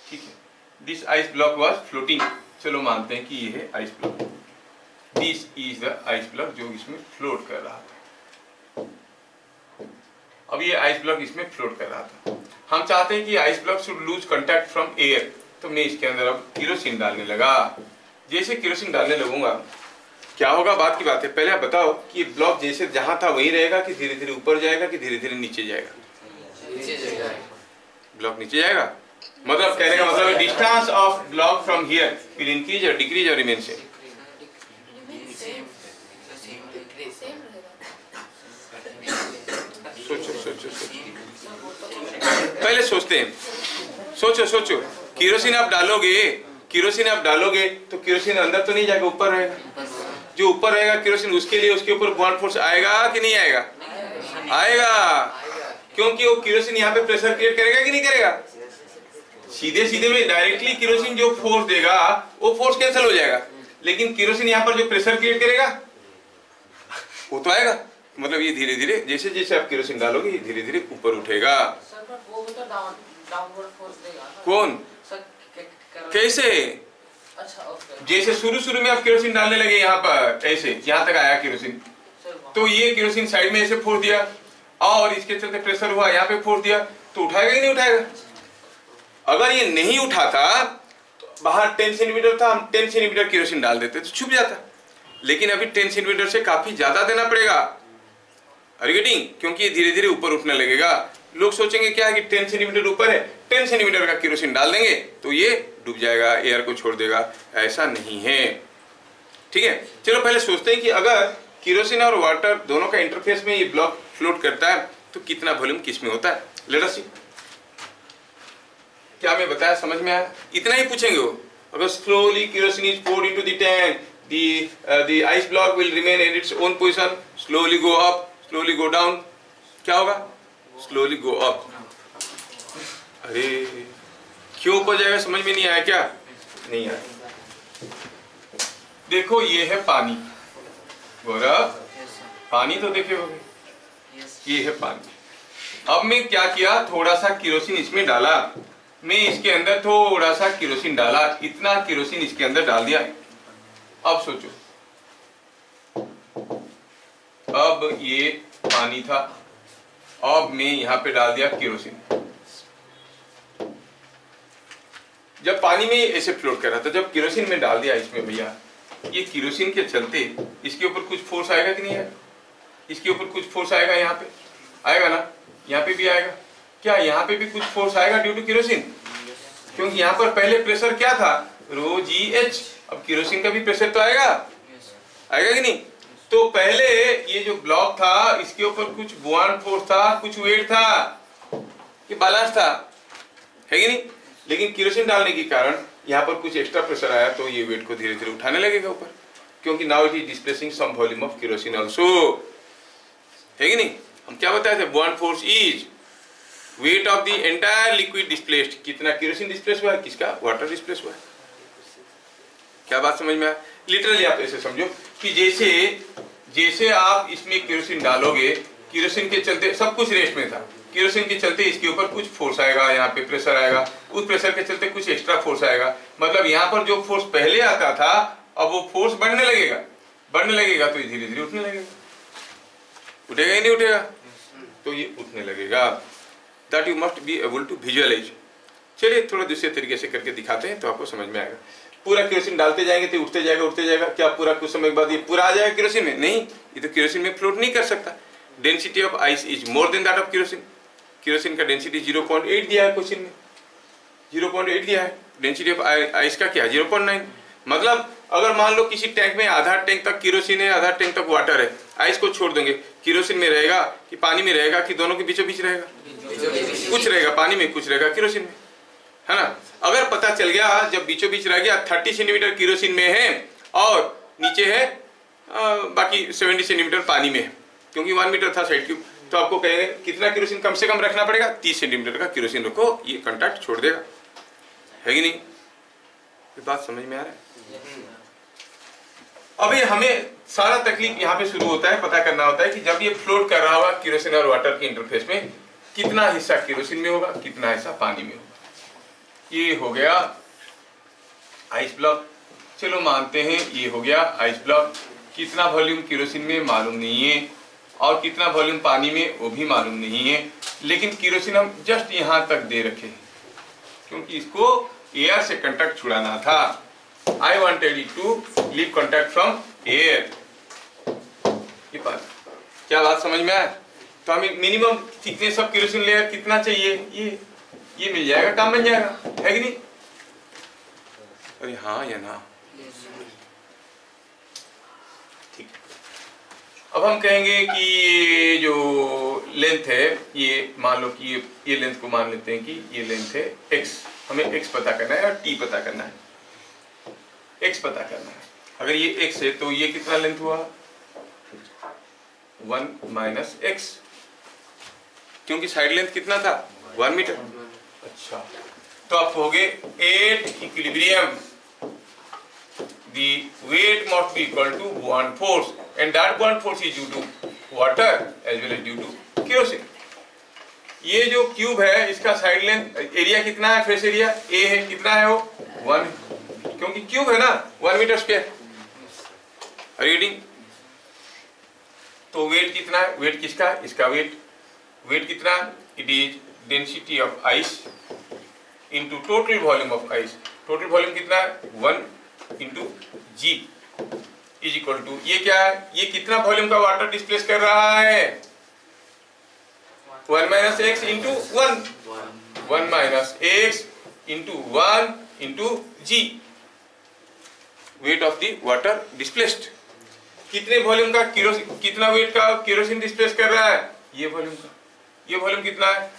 ठीक है। This ice block was floating, चलो मानते हैं कि ये है ice block. This is the ice block जो इसमें फ्लोट कर रहा था। अब ये आइस ब्लॉक इसमें फ्लोट कर रहा था। हम चाहते हैं कि ice block should lose contact from air, तो मैं इसके अंदर अब केरोसिन डालने लगा। जैसे केरोसिन डालने लगूंगा क्या होगा, बात की बात है। पहले आप बताओ कि ये ब्लॉक जैसे जहां था वहीं रहेगा कि धीरे धीरे ऊपर जाएगा कि धीरे धीरे नीचे जाएगा? नीचे जाएगा। ब्लॉक नीचे जाएगा। मतलब कहने का मतलब distance of block from here will increase और डिक्रीज और रिमेन सेम। सेम रहेगा। सोचो सोचो सोचो, पहले सोचते हैं, सोचो सोचो। केरोसिन आप डालोगे, केरोसिन आप डालोगे तो केरोसिन अंदर तो नहीं जाएगा, ऊपर रहेगा। जो ऊपर रहेगा केरोसिन, उसके लिए उसके ऊपर बॉन्ड फोर्स आएगा कि नहीं आएगा? आएगा, क्योंकि वो केरोसिन यहाँ पे प्रेशर क्रिएट करेगा कि नहीं करेगा? सीधे सीधे में डायरेक्टली केरोसिन जो फोर्स देगा वो फोर्स कैंसिल हो जाएगा, लेकिन केरोसिन यहाँ पर जो प्रेशर क्रिएट करेगा वो तो आएगा। मतलब ये धीरे धीरे जैसे जैसे आप केरोसिन डालोगे ये धीरे धीरे ऊपर उठेगा। वो भी तो डाउनवर्ड फोर्स देगा ना। कौन? कैसे? अच्छा ओके। जैसे शुरू में आप केरोसिन डालने लगे यहाँ पर, ऐसे यहाँ तक आया केरोसिन, तो ये केरोसिन साइड में ऐसे फोड़ दिया और इसके चलते प्रेशर हुआ, यहाँ पे फोड़ दिया, तो उठाएगा कि नहीं उठाएगा? अगर ये नहीं उठाता तो बाहर 10 सेंटीमीटर था, हम 10 सेंटीमीटर केरोसिन डाल देते तो छुप जाता, लेकिन अभी 10 सेंटीमीटर से काफी ज्यादा देना पड़ेगा। Are you getting? क्योंकि ये धीरे धीरे ऊपर उठने लगेगा। लोग सोचेंगे क्या है कि 10 सेंटीमीटर ऊपर है, 10 सेंटीमीटर का केरोसिन डाल देंगे तो ये डूब जाएगा, एयर को छोड़ देगा। ऐसा नहीं है, ठीक है। चलो पहले सोचते हैं कि अगर केरोसिन और वाटर दोनों का इंटरफेस में ये ब्लॉक फ्लोट करता है तो कितना वॉल्यूम किस में होता है। लेट अस सी। क्या मैं बताया, समझ में आया? इतना ही पूछेंगे वो। अगर slowly kerosene is poured into the tank, the ice block will remain in its own position, slowly go up, slowly go down. क्या होगा? Slowly go up. अरे क्यों ऊपर जाएगा, समझ में नहीं आया क्या? नहीं आया। देखो ये है पानी, गौरव, पानी तो देखे होगे, ये है पानी। अब मैं क्या किया, थोड़ा सा केरोसिन इसमें डाला, मैं इसके अंदर थोड़ा सा केरोसिन डाला, इतना केरोसिन इसके अंदर डाल दिया। अब सोचो, अब ये पानी था, अब मैं यहां पे डाल दिया केरोसिन। जब पानी में ऐसे फ्लोट कर रहा था, जब केरोसिन में डाल दिया इसमें, भैया ये केरोसिन के चलते इसके ऊपर कुछ फोर्स आएगा कि नहीं आएगा? इसके ऊपर कुछ फोर्स आएगा, यहाँ पे आएगा ना, यहाँ पे भी आएगा। क्या यहाँ पे भी कुछ फोर्स आएगा ड्यू टू केरोसिन? क्योंकि यहाँ पर पहले प्रेशर क्या था, रो जी एच। अब केरोसिन का भी प्रेशर तो आएगा, आएगा कि नहीं? तो पहले ये जो ब्लॉक था इसके ऊपर कुछ बुआन फोर्स था, कुछ वेट था, ये बैलेंस था, है कि नहीं? लेकिन केरोसिन डालने के कारण यहाँ पर कुछ एक्स्ट्रा प्रेशर आया तो ये वेट को धीरे धीरे उठाने लगेगा ऊपर, क्योंकि now it is displacing some volume of kerosene also, है कि नहीं? हम क्या बताए थे, buoyant force is weight of the entire liquid displaced. कितना केरोसिन डिस्प्लेस हुआ है, किसका? वाटर डिस्प्लेस हुआ है। क्या बात समझ में आया? लिटरली आप ऐसे समझो कि जैसे जैसे आप इसमें केरोसिन डालोगे, केरोसिन के चलते सब कुछ रेस्ट में था, केरोसिन के चलते इसके ऊपर कुछ फोर्स आएगा, यहाँ पे प्रेशर आएगा, उस प्रेशर के चलते कुछ एक्स्ट्रा फोर्स आएगा। मतलब यहाँ पर जो फोर्स पहले आता था अब वो फोर्स बढ़ने लगेगा, बढ़ने लगेगा तो ये धीरे धीरे उठने लगेगा। उठेगा ही नहीं उठेगा? तो ये उठने लगेगा। That you must be able to visualise. चलिए थोड़ा दूसरे तरीके से करके दिखाते हैं तो आपको समझ में आएगा। पूरा केरोसिन डालते जाएंगे तो उठते जाएगा, उठते जाएगा। क्या पूरा कुछ समय के बाद ये पूरा आ जाएगा केरोसिन में? नहीं, ये तो केरोसिन में फ्लोट नहीं कर सकता। Density of ice is more then that of kerosene. Kerosene का डेंसिटी 0.8 दिया है क्वेश्चन में, 0.8 दिया है। डेंसिटी ऑफ आइस का क्या, 0.9। मतलब अगर मान लो किसी टैंक में आधा टैंक तक केरोसिन है, आधा टैंक तक वाटर है, आइस को छोड़ देंगे, केरोसिन में रहेगा कि पानी में रहेगा कि दोनों के बीचों बीच रहेगा? कुछ रहेगा पानी में, कुछ रहेगा केरोसिन में, है ना? अगर पता चल गया जब बीचों बीच रह गया 30 सेंटीमीटर केरोसिन में है और नीचे है बाकी 70 सेंटीमीटर पानी में है, क्योंकि 1 मीटर था साइड क्यूब, तो आपको कहेंगे कितना केरोसिन कम से कम रखना पड़ेगा, 30 सेंटीमीटर का केरोसिन रखो, ये कांटेक्ट छोड़ देगा, है कि नहीं? ये बात समझ में आ रहा है? अभी हमें सारा तकलीफ यहाँ पे शुरू होता है, पता करना होता है कि जब ये फ्लोट कर रहा होगा केरोसिन और वाटर के इंटरफेस में, कितना हिस्सा केरोसिन में होगा, कितना हिस्सा पानी में होगा। ये हो गया आइस ब्लॉक। चलो मानते हैं ये हो गया आइस ब्लॉक। कितना वॉल्यूम केरोसिन में मालूम नहीं है और कितना वॉल्यूम पानी में वो भी मालूम नहीं है, लेकिन केरोसिन हम जस्ट यहाँ तक दे रखे हैं क्योंकि इसको एयर से कांटेक्ट छुड़ाना था। I wanted it to leave contact from air, ये बात, क्या बात समझ में आया? तो हमें minimum thickness of kerosene layer कितना चाहिए, ये मिल जाएगा, काम बन जाएगा, है कि नहीं? अरे हाँ या ना? ठीक है। अब हम कहेंगे कि ये जो लेंथ है, ये मान लो कि ये लेंथ को मान लेते हैं कि ये लेंथ है x, हमें x पता करना है और t पता करना है, x पता करना है। अगर ये x है तो ये कितना लेंथ हुआ, 1 माइनस x, क्योंकि साइड लेंथ कितना था, 1 मीटर। अच्छा, तो आप कहोगे at equilibrium the weight must be equal to buoyant force and that buoyant force is due to water as well as due to kerosene. ये जो क्यूब है इसका साइड लेंथ एरिया कितना है, फेस एरिया ए है, कितना है वो 1, क्योंकि क्यूब है ना 1 मीटर स्क्वायर। रीडिंग, तो वेट कितना है, वेट किसका, इसका वेट कितना, it is density of ice into total volume of ice. Total volume कितना है 1 into G is equal to, ये क्या है, ये कितना वॉल्यूम का वाटर डिस्प्लेस कर रहा है, 1 minus x into 1 minus x into 1 into G, weight of the water displaced. कितने वॉल्यूम का केरोसिन, कितना वेट का केरोसिन डिस्प्लेस कर रहा है, ये वॉल्यूम का, ये वॉल्यूम कितना है,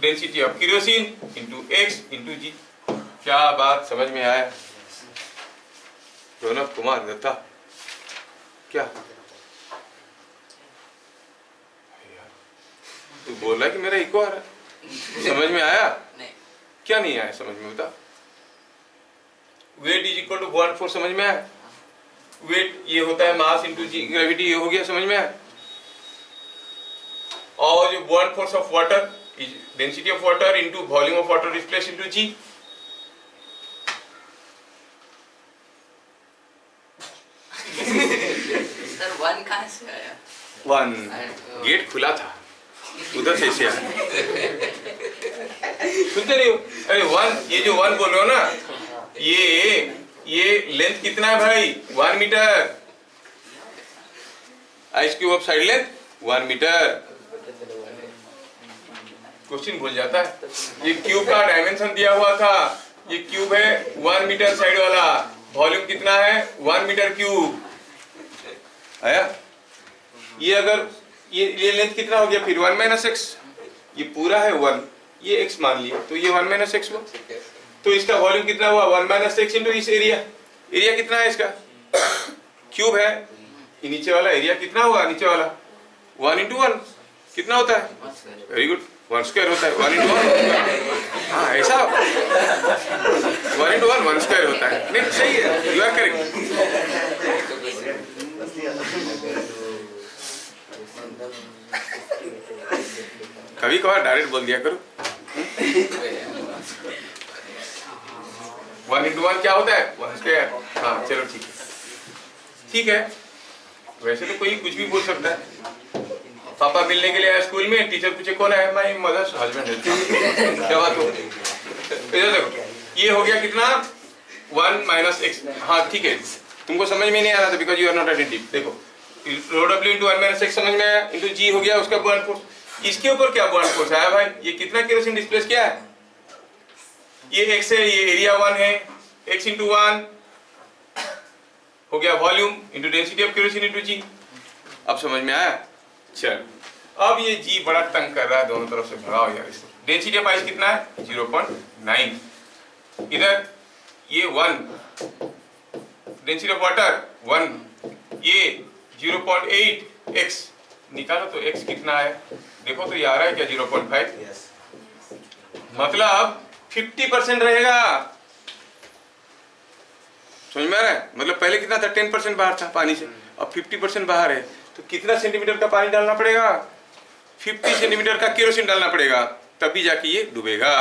density of kerosene into x into G. क्या बात समझ में आया? रौनक कुमार दत्ता, क्या तू बोल रहा है कि मेरा इको आ रहा है, समझ में आया? नहीं। क्या नहीं आया समझ में, बता। Weight is equal to buoyant force, समझ में आया? वेट ये होता है मास इंटू जी, ग्रेविटी, ये हो गया, समझ में आया? और जो buoyant force of water is density of water into volume of water displaced into G. Sir 1 कहाँ से आया? 1 गेट खुला था, उधर से आया। सुनते नहीं हो? अरे 1, ये जो 1 बोल रहे हो ना, ये लेंथ कितना है भाई, 1 metre. Ice cube of side length 1 metre. Question भूल जाता है, ये क्यूब का डायमेंशन दिया हुआ था, ये क्यूब है 1 मीटर साइड वाला, वॉल्यूम कितना है 1 मीटर क्यूब आया। ये अगर ये लेंथ कितना हो गया फिर 1 माइनस एक्स, ये पूरा है 1, ये x मान लिया तो ये 1 माइनस एक्स हुआ, तो इसका वॉल्यूम कितना हुआ 1 माइनस एक्स इंटू इस एरिया। एरिया कितना है इसका, क्यूब है, ये नीचे वाला एरिया कितना होगा, नीचे वाला 1 इंटू 1 कितना होता है, वेरी गुड, 1 स्क्वायर होता है, 1 इंटू 1, हाँ ऐसा 1 इंटू 1 स्क्वायर होता है। नहीं सही है, यू आर करेक्ट। कभी कभार डायरेक्ट बोल दिया करो। 1 इंटू 1 क्या होता है 1 स्क्वायर, हाँ चलो ठीक है, ठीक है। वैसे तो कोई कुछ भी बोल सकता है। पापा मिलने के लिए आया स्कूल में, टीचर पूछे कौन है, माय मदर्स हस्बैंड है। क्या बात हो, इधर देखो, ये हो गया कितना 1 माइनस एक्स, हाँ ठीक है, तुमको समझ में नहीं आ रहा था because you are not attentive. देखो rho W into 1 minus x समझ में आया, इंटू जी हो गया उसका बुआयंट फोर्स। इसके ऊपर क्या बुआयंट फोर्स आया भाई, ये कितना केरोसिन डिस्प्लेस किया है, ये x है, ये एरिया 1 है, x इंटू 1 हो गया volume into density of kerosene into G. अब समझ में आया? चल अब ये जी बड़ा तंग कर रहा है, दोनों तरफ से भगाओ यार इसको। डेंसिटी ऑफ आइस कितना है 0.9, इधर ये 1, डेंसिटी ऑफ वाटर 1, ये 0.8 x निकालो तो x कितना है, देखो तो ये आ रहा है क्या 0.5, मतलब 50% रहेगा। समझ में आ रहा है? मतलब पहले कितना था 10% बाहर था पानी से, अब 50% बाहर है, तो कितना सेंटीमीटर का पानी डालना पड़ेगा, 50 सेंटीमीटर का केरोसिन डालना पड़ेगा, तभी जाके ये डूबेगा।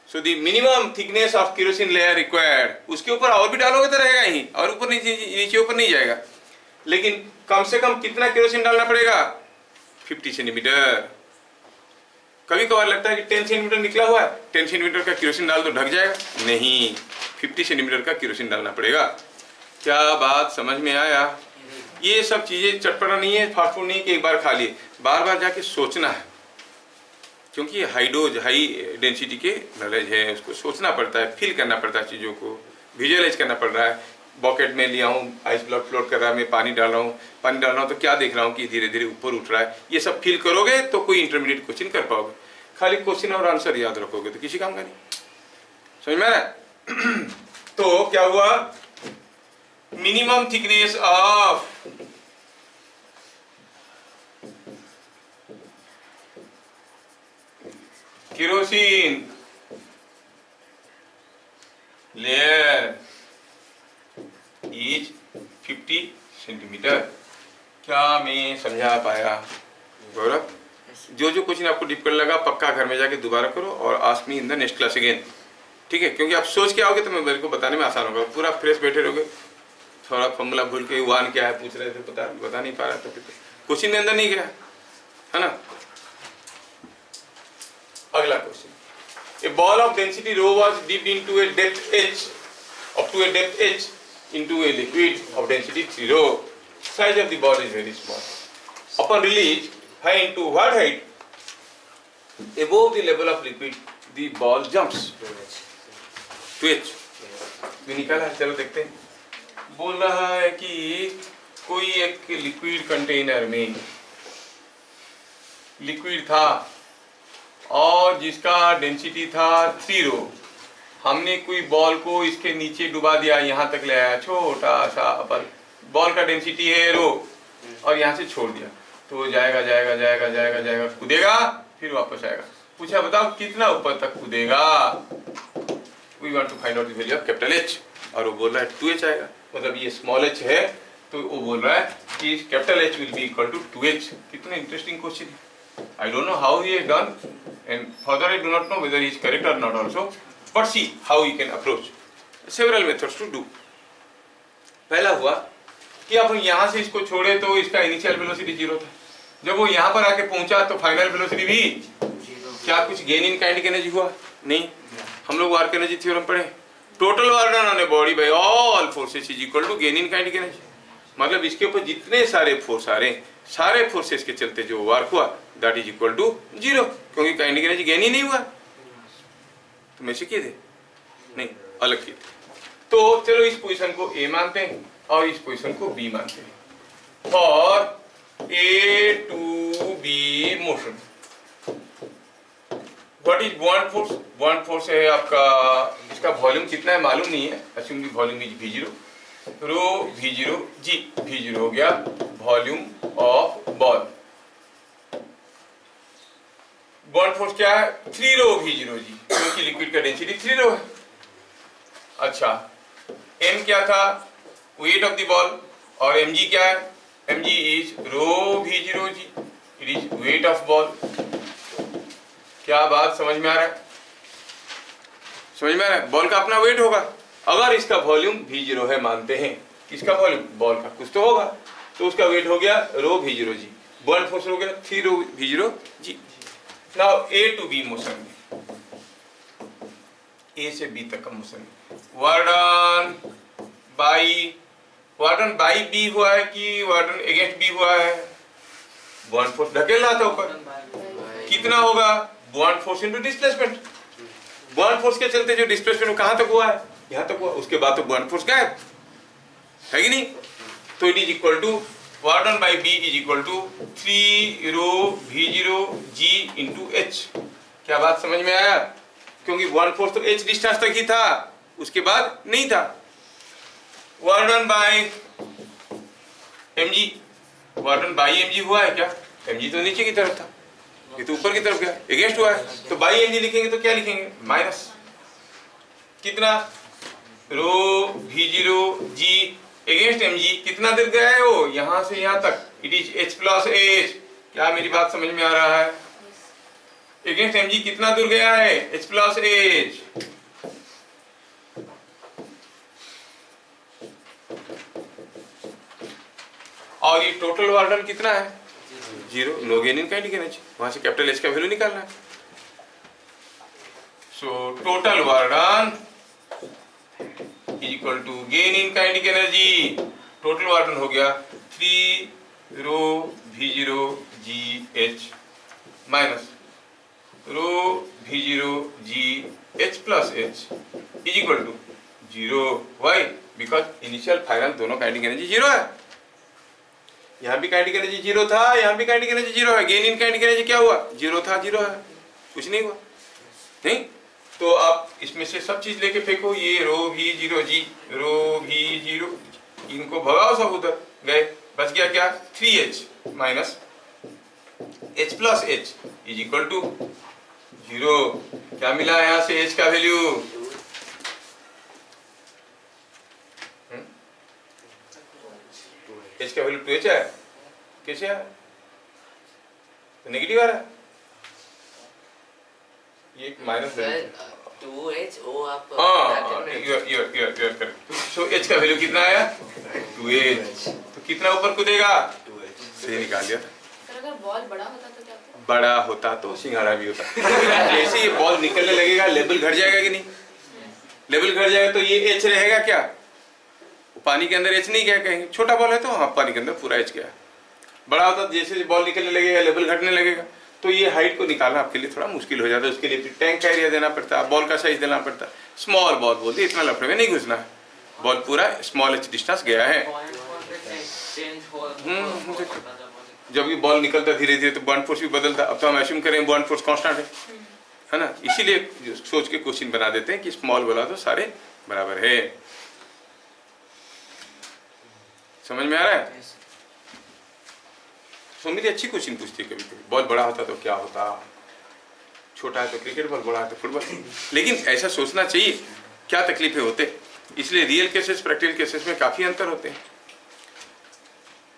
So the minimum thickness of kerosene layer required, उसके ऊपर और भी डालोगे तो रहेगा ही, और ऊपर नीचे ऊपर नहीं जाएगा, लेकिन कम से कम कितना केरोसिन डालना पड़ेगा 50 सेंटीमीटर। कभी कभार लगता है कि 10 सेंटीमीटर निकला हुआ है, 10 सेंटीमीटर का केरोसिन डाल तो ढक जाएगा, नहीं 50 सेंटीमीटर का केरोसिन डालना पड़ेगा। क्या बात समझ में आया? ये सब चीजें चटपटा नहीं है, फास्ट फूड नहीं कि एक बार खा लिए, बार बार जाके सोचना है, क्योंकि ये हाई डोज हाई डेंसिटी के नॉलेज है, उसको सोचना पड़ता है, फील करना पड़ता है, चीज़ों को विजुअलाइज करना पड़ रहा है। बॉकेट में लिया हूँ, आइस ब्लॉक फ्लोट कर रहा है, मैं पानी डाल रहा हूँ तो क्या देख रहा हूँ कि धीरे धीरे ऊपर उठ रहा है। ये सब फील करोगे तो कोई इंटरमीडिएट क्वेश्चन कर पाओगे। खाली क्वेश्चन और आंसर याद रखोगे तो किसी काम का नहीं। समझ में आ रहा है? तो क्या हुआ, minimum thickness of kerosene layer is 50 centimetre. क्या मैं समझा पाया गौरव? जो जो क्वेश्चन आपको डिफिकल्ट लगा पक्का घर में जाके दोबारा करो और ask me in the next class again, ठीक है? क्योंकि आप सोच के आओगे तो मैं मेरे को बताने में आसान होगा। पूरा फ्रेश बैठे रहोगे, थोड़ा फॉर्मूला भूल के वन क्या है पूछ रहे थे, बता नहीं पा रहा था, क्वेश्चन के अंदर नहीं गया है ना। अगला question, a ball of density rho was dipped into a depth h, up to a depth h, into a liquid of density 3 rho. Size of the ball is very small. Upon release, high into what height? Above the level of liquid, the ball jumps to h. भी निकाला है, चलो देखते हैं। बोल रहा है कि कोई एक लिक्विड कंटेनर में लिक्विड था और जिसका डेंसिटी था 3 रो। हमने कोई बॉल को इसके नीचे डुबा दिया, यहाँ तक ले आया, छोटा सा पर बॉल का डेंसिटी है रो, और यहाँ से छोड़ दिया तो जाएगा जाएगा जाएगा जाएगा जाएगा, कूदेगा, फिर वापस आएगा। पूछा बताओ कितना ऊपर तक कूदेगा? We want to find out the value of capital H, और वो बोल रहा है 2h आएगा। मतलब ये स्मॉल h है तो वो बोल रहा है कि capital H will be equal to 2h। कितना इंटरेस्टिंग क्वेश्चन है। I don't know how he has done, and further I do not know whether he is correct or not also. But see how he can approach. Several methods to do. पहला हुआ कि अब यहाँ से इसको छोड़े तो इसका इनिशियल वेलोसिटी 0 था, जब वो यहाँ पर आके पहुँचा तो फाइनल वेलोसिटी भी क्या कुछ गेन इन काइनेटिक एनर्जी हुआ? नहीं। हम लोग वर्क एनर्जी थ्योरम पढ़े, total work done on a body by all forces is equal to gain in kinetic energy. मतलब इसके ऊपर जितने सारे फोर्स आ रहे हैं, सारे फोर्सेस के चलते जो वर्क हुआ दैट इज इक्वल टू 0, क्योंकि काइनेटिक एनर्जी गेन ही नहीं हुआ। तो मैं से किए थे नहीं, अलग किए थे। तो चलो इस पोजीशन को A मानते हैं और इस पोजीशन को B मानते हैं, और A to B motion. What is buoyant force? Buoyant force है आपका, इसका वॉल्यूम कितना है मालूम नहीं है, assume the volume is V0, rho V0 G, V0 हो गया volume of ball. Buoyant force क्या है? 3 रो V0 G, क्योंकि लिक्विड का डेंसिटी 3 रो है। अच्छा, M क्या था? वेट ऑफ द बॉल, और mg क्या है? mg is rho V0 G, it is weight of ball. क्या बात समझ में आ रहा है? समझ में आ रहा है? बॉल का अपना वेट होगा। अगर इसका वॉल्यूम V0 है मानते हैं, इसका वॉल्यूम बॉल का कुछ तो होगा, तो उसका वेट हो गया रो V0 G, बॉन्ड फोर्स हो गया 3 rho V0 G। Now A to B motion में, A से B तक का मोशन में वर्डन बाई B हुआ है कि वर्डन अगेंस्ट B हुआ है? बॉन्ड फोर्स ढकेल रहा था ऊपर, कितना होगा? Bond force into displacement. Bond force के चलते जो डिस्प्लेसमेंट कहां तक हुआ है? यहाँ तक हुआ, उसके बाद तो बॉन्ड फोर्स गायब है कि नहीं? तो it is equal to work done by B is equal to 3 rho V0 G into H। क्या बात समझ में आया? क्योंकि बॉन्ड फोर्स तो H डिस्टेंस तक ही था, उसके बाद नहीं था। Work done by mg, work done by mg हुआ है क्या? mg तो नीचे की तरफ था, ये तो ऊपर की तरफ गया, अगेंस्ट हुआ है, तो बाई mg लिखेंगे तो क्या लिखेंगे? माइनस कितना? रो V0 G अगेंस्ट mg, कितना दूर गया है वो? यहाँ से यहाँ तक, it is h plus h। क्या मेरी बात समझ में आ रहा है? अगेंस्ट mg कितना दूर गया है? h plus h। और ये टोटल वर्डन कितना है? 0, no gain in kinetic energy. वहां से कैपिटल H का वैल्यू निकालना है। So total work done is equal to gain in kinetic energy. Total work done हो गया 3 rho V0 GH minus rho V0 GH plus H is equal to 0. Why? Because initial final दोनों kinetic energy 0 है. यहाँ भी kinetic energy 0 था, यहाँ भी kinetic energy 0 है. गेन इन काइनेटिक एनर्जी क्या हुआ? 0 था 0 है, कुछ नहीं हुआ. नहीं तो आप इसमें से सब चीज लेके फेंको. ये रो V0 G, रो V0, इनको भगाओ सब उधर गए. बच गया क्या? 3H minus H plus H is equal to 0. क्या मिला यहाँ से? H का वैल्यू H का वैल्यू 2H है. कैसे है? तो नेगेटिव आ रहा है. ये माइनस है. 2H O आप हाँ, you're correct. So H का वैल्यू कितना आया? 2H. तो कितना ऊपर कूदेगा? 2H. से निकाल लिया था. सर अगर बॉल बड़ा होता तो क्या होता? बड़ा होता तो सिंघाड़ा भी होता. जैसे ये बॉल निकलने लगेगा लेवल घट जाएगा कि नहीं? लेवल घट जाएगा तो ये H रहेगा क्या? पानी के अंदर H नहीं क्या कहेंगे? छोटा बॉल है तो हाँ पानी के अंदर पूरा H गया. बड़ा होता तो जैसे बॉल निकलने लगेगा लेवल घटने लगेगा. तो ये हाइट को निकालना आपके लिए थोड़ा मुश्किल हो जाता है. उसके लिए फिर टैंक का एरिया देना पड़ता है, बॉल का साइज देना पड़ता है. स्मॉल बॉल बोलते इतना लफड़े में नहीं घुसना है. बॉल पूरा स्मॉल H डिस्टेंस गया है. जब ये बॉल निकलता धीरे धीरे तो बॉन्ड फोर्स भी बदलता. अब तो हम एज्यूम करें बॉन्ड फोर्स कांस्टेंट है ना. इसीलिए सोच के क्वेश्चन बना देते हैं कि स्मॉल बोला तो सारे बराबर है. समझ में आ रहा है? समिति अच्छी क्वेश्चन पूछती है कभी कभी. बॉल बड़ा होता तो क्या होता, छोटा है तो क्रिकेट बॉल, बड़ा है तो फुटबॉल. लेकिन ऐसा सोचना चाहिए क्या तकलीफें होते. इसलिए रियल केसेस प्रैक्टिकल केसेस में काफी अंतर होते हैं.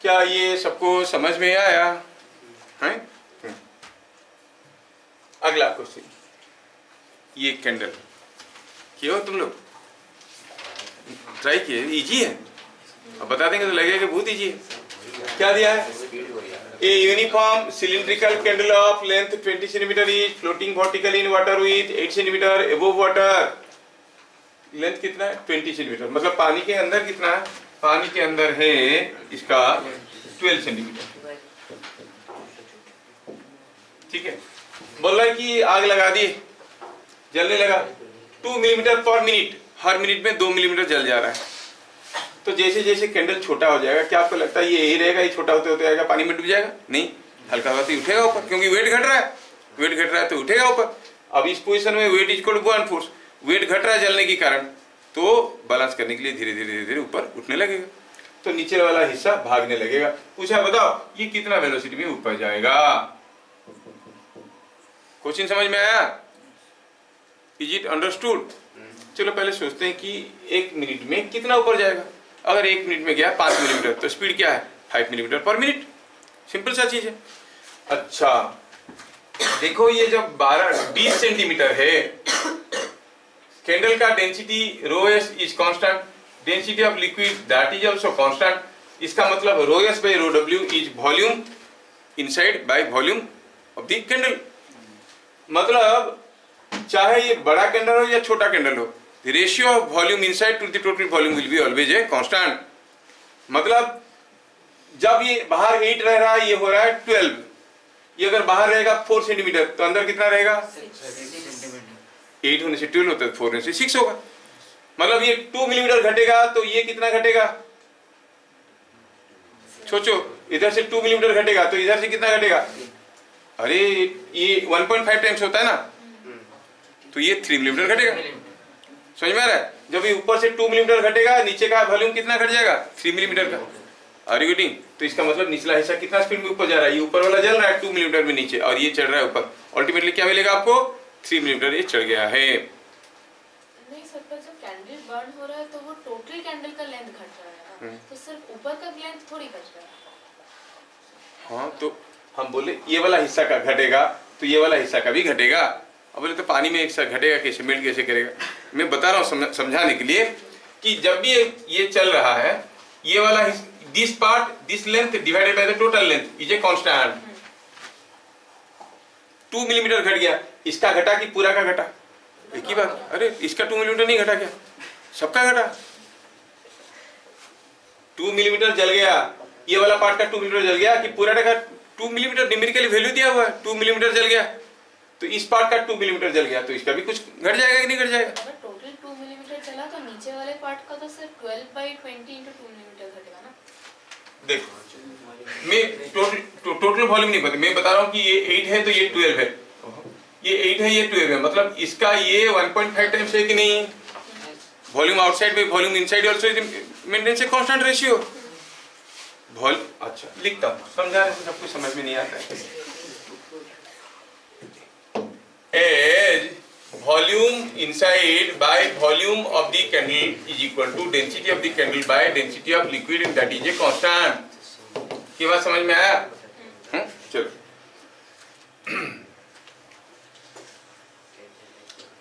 क्या ये सबको समझ में आया है? अगला क्वेश्चन. ये कैंडल किए हो तुम लोग? ट्राई किए? इजी है. अब बता देंगे तो लगेगा कि बहुत इजी है. क्या दिया है? A uniform cylindrical candle of length 20 cm is floating vertically in water with 8 cm above water. Length कितना है? 20 सेंटीमीटर. मतलब पानी के अंदर कितना है? पानी के अंदर है इसका 12 सेंटीमीटर. ठीक है. बोल रहा है कि आग लगा दी, जलने लगा. 2 मिलीमीटर पर मिनट, हर मिनट में 2 मिलीमीटर जल जा रहा है. तो जैसे जैसे कैंडल छोटा हो जाएगा, क्या आपको लगता है ये यही रहेगा? ये छोटा होते होते आएगा पानी में डूब जाएगा? नहीं, हल्का हल्का ही उठेगा ऊपर, क्योंकि वेट घट रहा है. वेट घट रहा है तो उठेगा ऊपर. अब इस पोजीशन में weight is equal to bond force. Weight घट रहा है जलने के कारण, तो बैलेंस करने के लिए धीरे धीरे धीरे धीरे ऊपर उठने लगेगा. तो नीचे वाला हिस्सा भागने लगेगा. पूछा बताओ ये कितना वेलोसिटी में ऊपर जाएगा? क्वेश्चन समझ में आया? Is it understood? चलो पहले सोचते हैं कि 1 मिनट में कितना ऊपर जाएगा. अगर 1 मिनट में गया 5 मिलीमीटर तो स्पीड क्या है? 5 मिलीमीटर पर मिनट. सिंपल सा चीज है. अच्छा देखो ये जब 20 सेंटीमीटर है, कैंडल का density rho S is constant, density of liquid that is also constant. इसका मतलब rho S by rho W is volume inside by volume of the candle. मतलब चाहे ये बड़ा कैंडल हो या छोटा कैंडल हो, the ratio of volume inside to the total volume will be always a constant. मतलब जब ये बाहर 8 रह रहा है, ये हो रहा है 12. ये अगर बाहर रहेगा 4 सेंटीमीटर तो अंदर कितना रहेगा? 8 होने से 12 होता है, 4 होने से 6 होगा. मतलब ये 2 मिलीमीटर घटेगा तो ये कितना घटेगा? सोचो, इधर से 2 मिलीमीटर घटेगा तो इधर से कितना घटेगा? अरे ये 1.5 टाइम्स होता है ना, तो ये 3 मिलीमीटर घटेगा. समझ में आ रहा है? जब ये ऊपर से 2 मिलीमीटर घटेगा, नीचे का वॉल्यूम कितना घट जाएगा? 3 मिलीमीटर का. Are you getting? तो इसका मतलब निचला हिस्सा कितना स्पीड में ऊपर जा रहा है? ये ऊपर वाला जल रहा है 2 मिलीमीटर में नीचे, और ये चढ़ रहा है ऊपर. अल्टीमेटली क्या मिलेगा आपको? 3 मिलीमीटर ये चढ़ गया है. नहीं सर, पर जब कैंडल बर्न हो रहा है तो वो टोटल कैंडल का लेंथ घट रहा है ना, तो सिर्फ ऊपर का लेंथ थोड़ी घट रहा है. हाँ तो हम बोले ये वाला हिस्सा का घटेगा तो ये वाला हिस्सा का भी घटेगा. अब बोले तो पानी में एक साथ घटेगा कैसे, मेल्ट कैसे करेगा? मैं बता रहा हूँ समझाने के लिए कि जब भी ये चल रहा है, ये वाला this part, this length divided by the total length is a constant. 2 millimetre घट गया, इसका घटा कि पूरा का घटा? एक ही बात. अरे इसका 2 मिलीमीटर नहीं घटा क्या? सबका घटा. 2 मिलीमीटर जल गया ये वाला पार्ट का 2 मिलीमीटर जल गया कि पूरा का 2 मिलीमीटर न्यूमेरिकली वैल्यू दिया हुआ है, 2 मिलीमीटर जल गया, तो इस पार्ट का 2 मिलीमीटर जल गया, तो इसका भी कुछ घट जाएगा कि नहीं घट जाएगा? अगर टोटल 2 मिलीमीटर चला तो नीचे वाले पार्ट का तो सिर्फ 12/20 × 2 मिलीमीटर घटेगा ना। देखो मैं टोटल वॉल्यूम नहीं बता, मैं बता रहा हूँ कि ये 8 है तो ये 12 है, ये 8 है ये 12 है, मतलब इसका ये 1.5 टाइम्स है कि नहीं? वॉल्यूम आउटसाइड में वॉल्यूम इनसाइड आल्सो मेंटेन से कांस्टेंट रेशियो। अच्छा लिखता हूँ, समझा रहे सब कुछ समझ में नहीं आता है। As volume inside by volume of the candle is equal to density of the candle by density of liquid in that is a constant. ये बात समझ में आया? चलो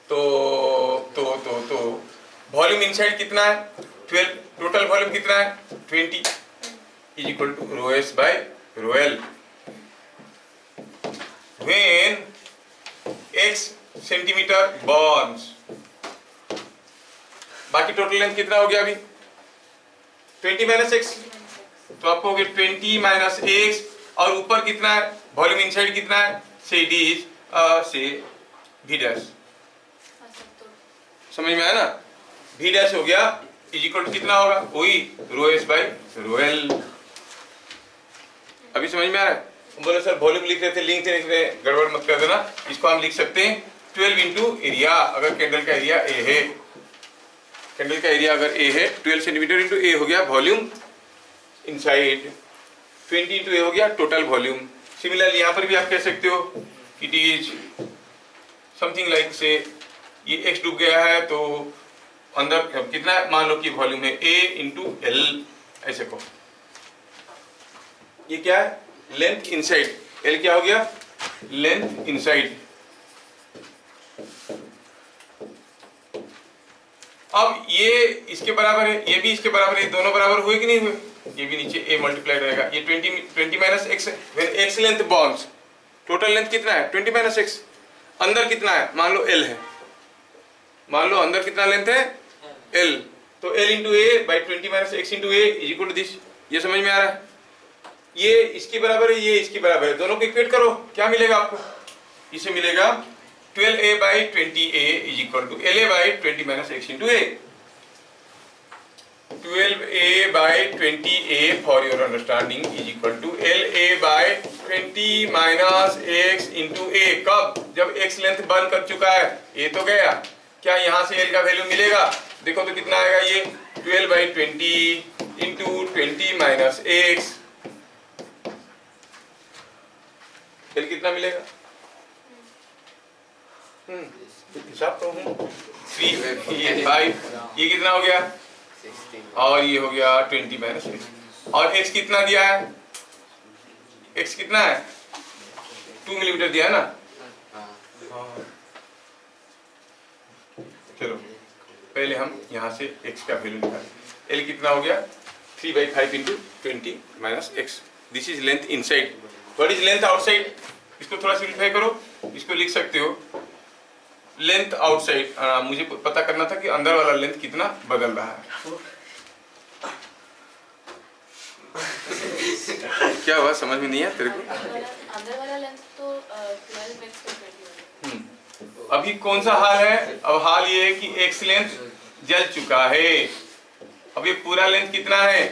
तो वॉल्यूम इनसाइड कितना है? 12, टोटल वॉल्यूम कितना है? 20 is equal to rho S by rho L. When x centimetre burns, बाकी टोटल लेंथ कितना हो गया अभी? 20 माइनस x, तो आपको हो गया 20 माइनस x, और ऊपर कितना है? वॉल्यूम इनसाइड कितना है? से इट इज से v डैश। समझ में आया ना? v डैश हो गया इज इक्वल टू कितना होगा? वही रो एस बाय रो एल। अभी समझ में आ रहा है? बोले सर वॉल्यूम लिख रहे थे, लिंक लिख रहे, गड़बड़ मत कर देना। इसको हम लिख सकते हैं 12 इंटू एरिया, अगर कैंडल का एरिया ए है, कैंडल का एरिया अगर ए है 12 सेंटीमीटर इंटू ए हो गया वॉल्यूम इनसाइड, 20 इंटू ए हो गया टोटल वॉल्यूम। सिमिलरली यहाँ पर भी आप कह सकते हो इट इज समथिंग लाइक से ये x डूब गया है तो अंदर कितना है? मान लो कि वॉल्यूम है a इंटू एल, ऐसे को। ये क्या है? लेंथ इनसाइड, L क्या हो गया? Length inside. अब ये इसके बराबर है, ये भी इसके बराबर है, दोनों बराबर हुए कि नहीं हुए? ये भी नीचे a मल्टीप्लाई रहेगा, ये 20 माइनस x है। When x length bonds, total length कितना है? 20 माइनस x। अंदर कितना है? मान लो L है, मान लो अंदर कितना लेंथ है? L, तो L into A by 20 minus x into A is equal to this. ये समझ में आ रहा है? ये इसकी बराबर है, ये इसकी बराबर है, दोनों को इक्वेट करो, क्या मिलेगा आपको? इसे मिलेगा 12a by 20a is equal to LA by 20 minus x into A. 12a by 20a for your understanding is equal to LA by 20 minus x into A. कब? जब x लेंथ बर्न कर चुका है, ये तो गया, क्या यहाँ से L का वैल्यू मिलेगा? देखो तो कितना आएगा ये 12 by 20 into 20 minus x, L कितना मिलेगा? हिसाब तो हूँ 3 5, ये कितना हो गया? 16, और ये हो गया 20 माइनस x, और x कितना दिया है? x कितना है? 2 मिलीमीटर दिया है ना? चलो पहले हम यहाँ से x का वैल्यू निकालें। L कितना हो गया? 3/5 into 20 minus x। This is length inside. What is length outside? इसको थोड़ा सिंप्लीफाई करो, इसको लिख सकते हो लेंथ आउटसाइड। मुझे पता करना था कि अंदर वाला लेंथ कितना बदल रहा है। क्या हुआ, समझ में नहीं है तेरे को? अंदर वाला लेंथ तो 12x to 20 होगा। अभी कौन सा हाल है? अब हाल ये है कि x लेंथ जल चुका है। अब ये पूरा लेंथ कितना है?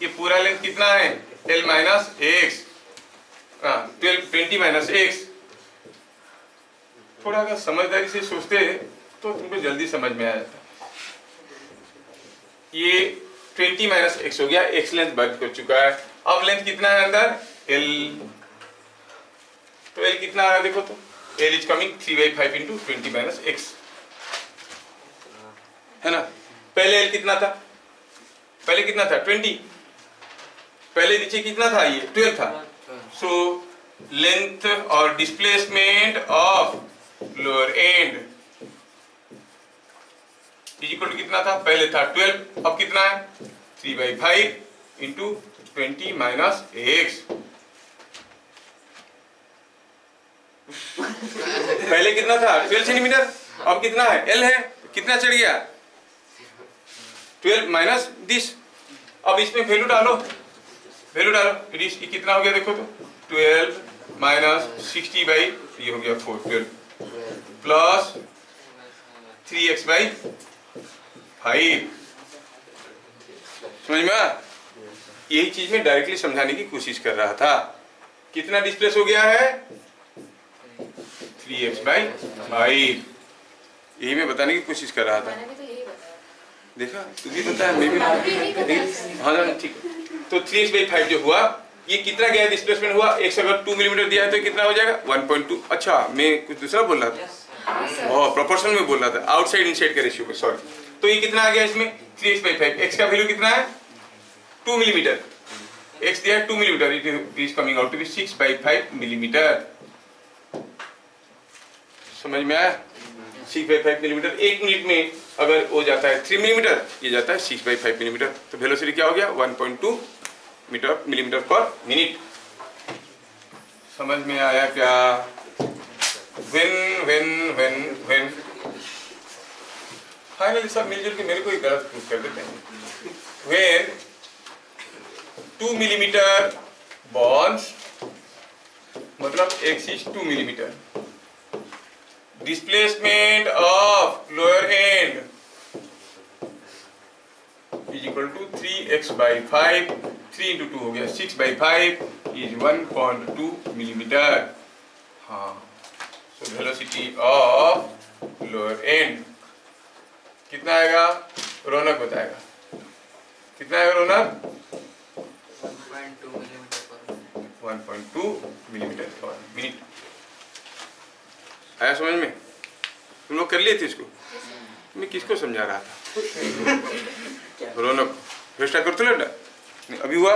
ये पूरा लेंथ कितना है? L minus x, 20 minus x। थोड़ा अगर समझदारी से सोचते तो तुमको जल्दी समझ में आ जाता। ये 20 माइनस x हो गया, x लेंथ बर्न कर चुका है। अब लेंथ कितना है अंदर? L, तो L कितना आ रहा है देखो तो, L is coming 3/5 into 20 minus x, है ना? पहले L कितना था? पहले कितना था? 20। पहले नीचे कितना था? ये 12 था। सो लेंथ और displacement of lower end is equal to कितना था? पहले था 12, अब कितना है? 3/5 इंटू 20 माइनस x। पहले कितना था? 12 सेंटीमीटर, अब कितना है? L है, कितना चढ़ गया? 12 माइनस दिस। अब इसमें वैल्यू डालो, वैल्यू डालो, इट इज कितना हो गया देखो तो 12 माइनस 60 बाई ये हो गया 4 12 प्लस 3x बाई 5। समझ में? यही चीज में डायरेक्टली समझाने की कोशिश कर रहा था। कितना डिस्प्लेस हो गया है 3x बाई 5, यही मैं बताने की कोशिश कर रहा था। मैंने भी तो यही बताया। देखा तू भी बताया, मैं भी आप भी यही बताया। हाँ ठीक। तो 3x/5 जो हुआ ये कितना गया डिस्प्लेसमेंट हुआ, एक से अगर 2 मिलीमीटर दिया है तो कितना हो जाएगा 1.2। अच्छा मैं कुछ दूसरा बोल रहा था, ओह प्रोपोर्शनल में बोल रहा था, आउटसाइड इनसाइड का रेशियो में, सॉरी। तो ये कितना आ गया इसमें 3x/5, x का वैल्यू कितना है 2 मिलीमीटर, x दिया है 2 millimetre, it is coming out to be 6/5 millimetre. समझ में आया? 6/5 मिलीमीटर, 1 मिनट में अगर वो जाता है 3 मिलीमीटर, ये जाता है 6/5 मिलीमीटर, तो वेलोसिटी क्या हो गया 1.2 मिलीमीटर पर मिनट। समझ में आया क्या? व्हेन फाइनली सब मिलजुल के मेरे को ही गलत प्रूफ कर देते हैं। व्हेन 2 मिलीमीटर बॉन्ड्स मतलब x is 2 millimetre, displacement of lower end is equal to 3x/5, 3 into 2 हो गया 6/5 is 1.2 मिलीमीटर। हाँ, so velocity of lower end कितना आएगा? रौनक बताएगा कितना आएगा रौनक? 1.2 मिलीमीटर पर मिनट। आया समझ में? तुम लोग कर लिए थे इसको? मैं किसको समझा रहा था? रौनक फेस्टा कर तो लड़ा अभी हुआ,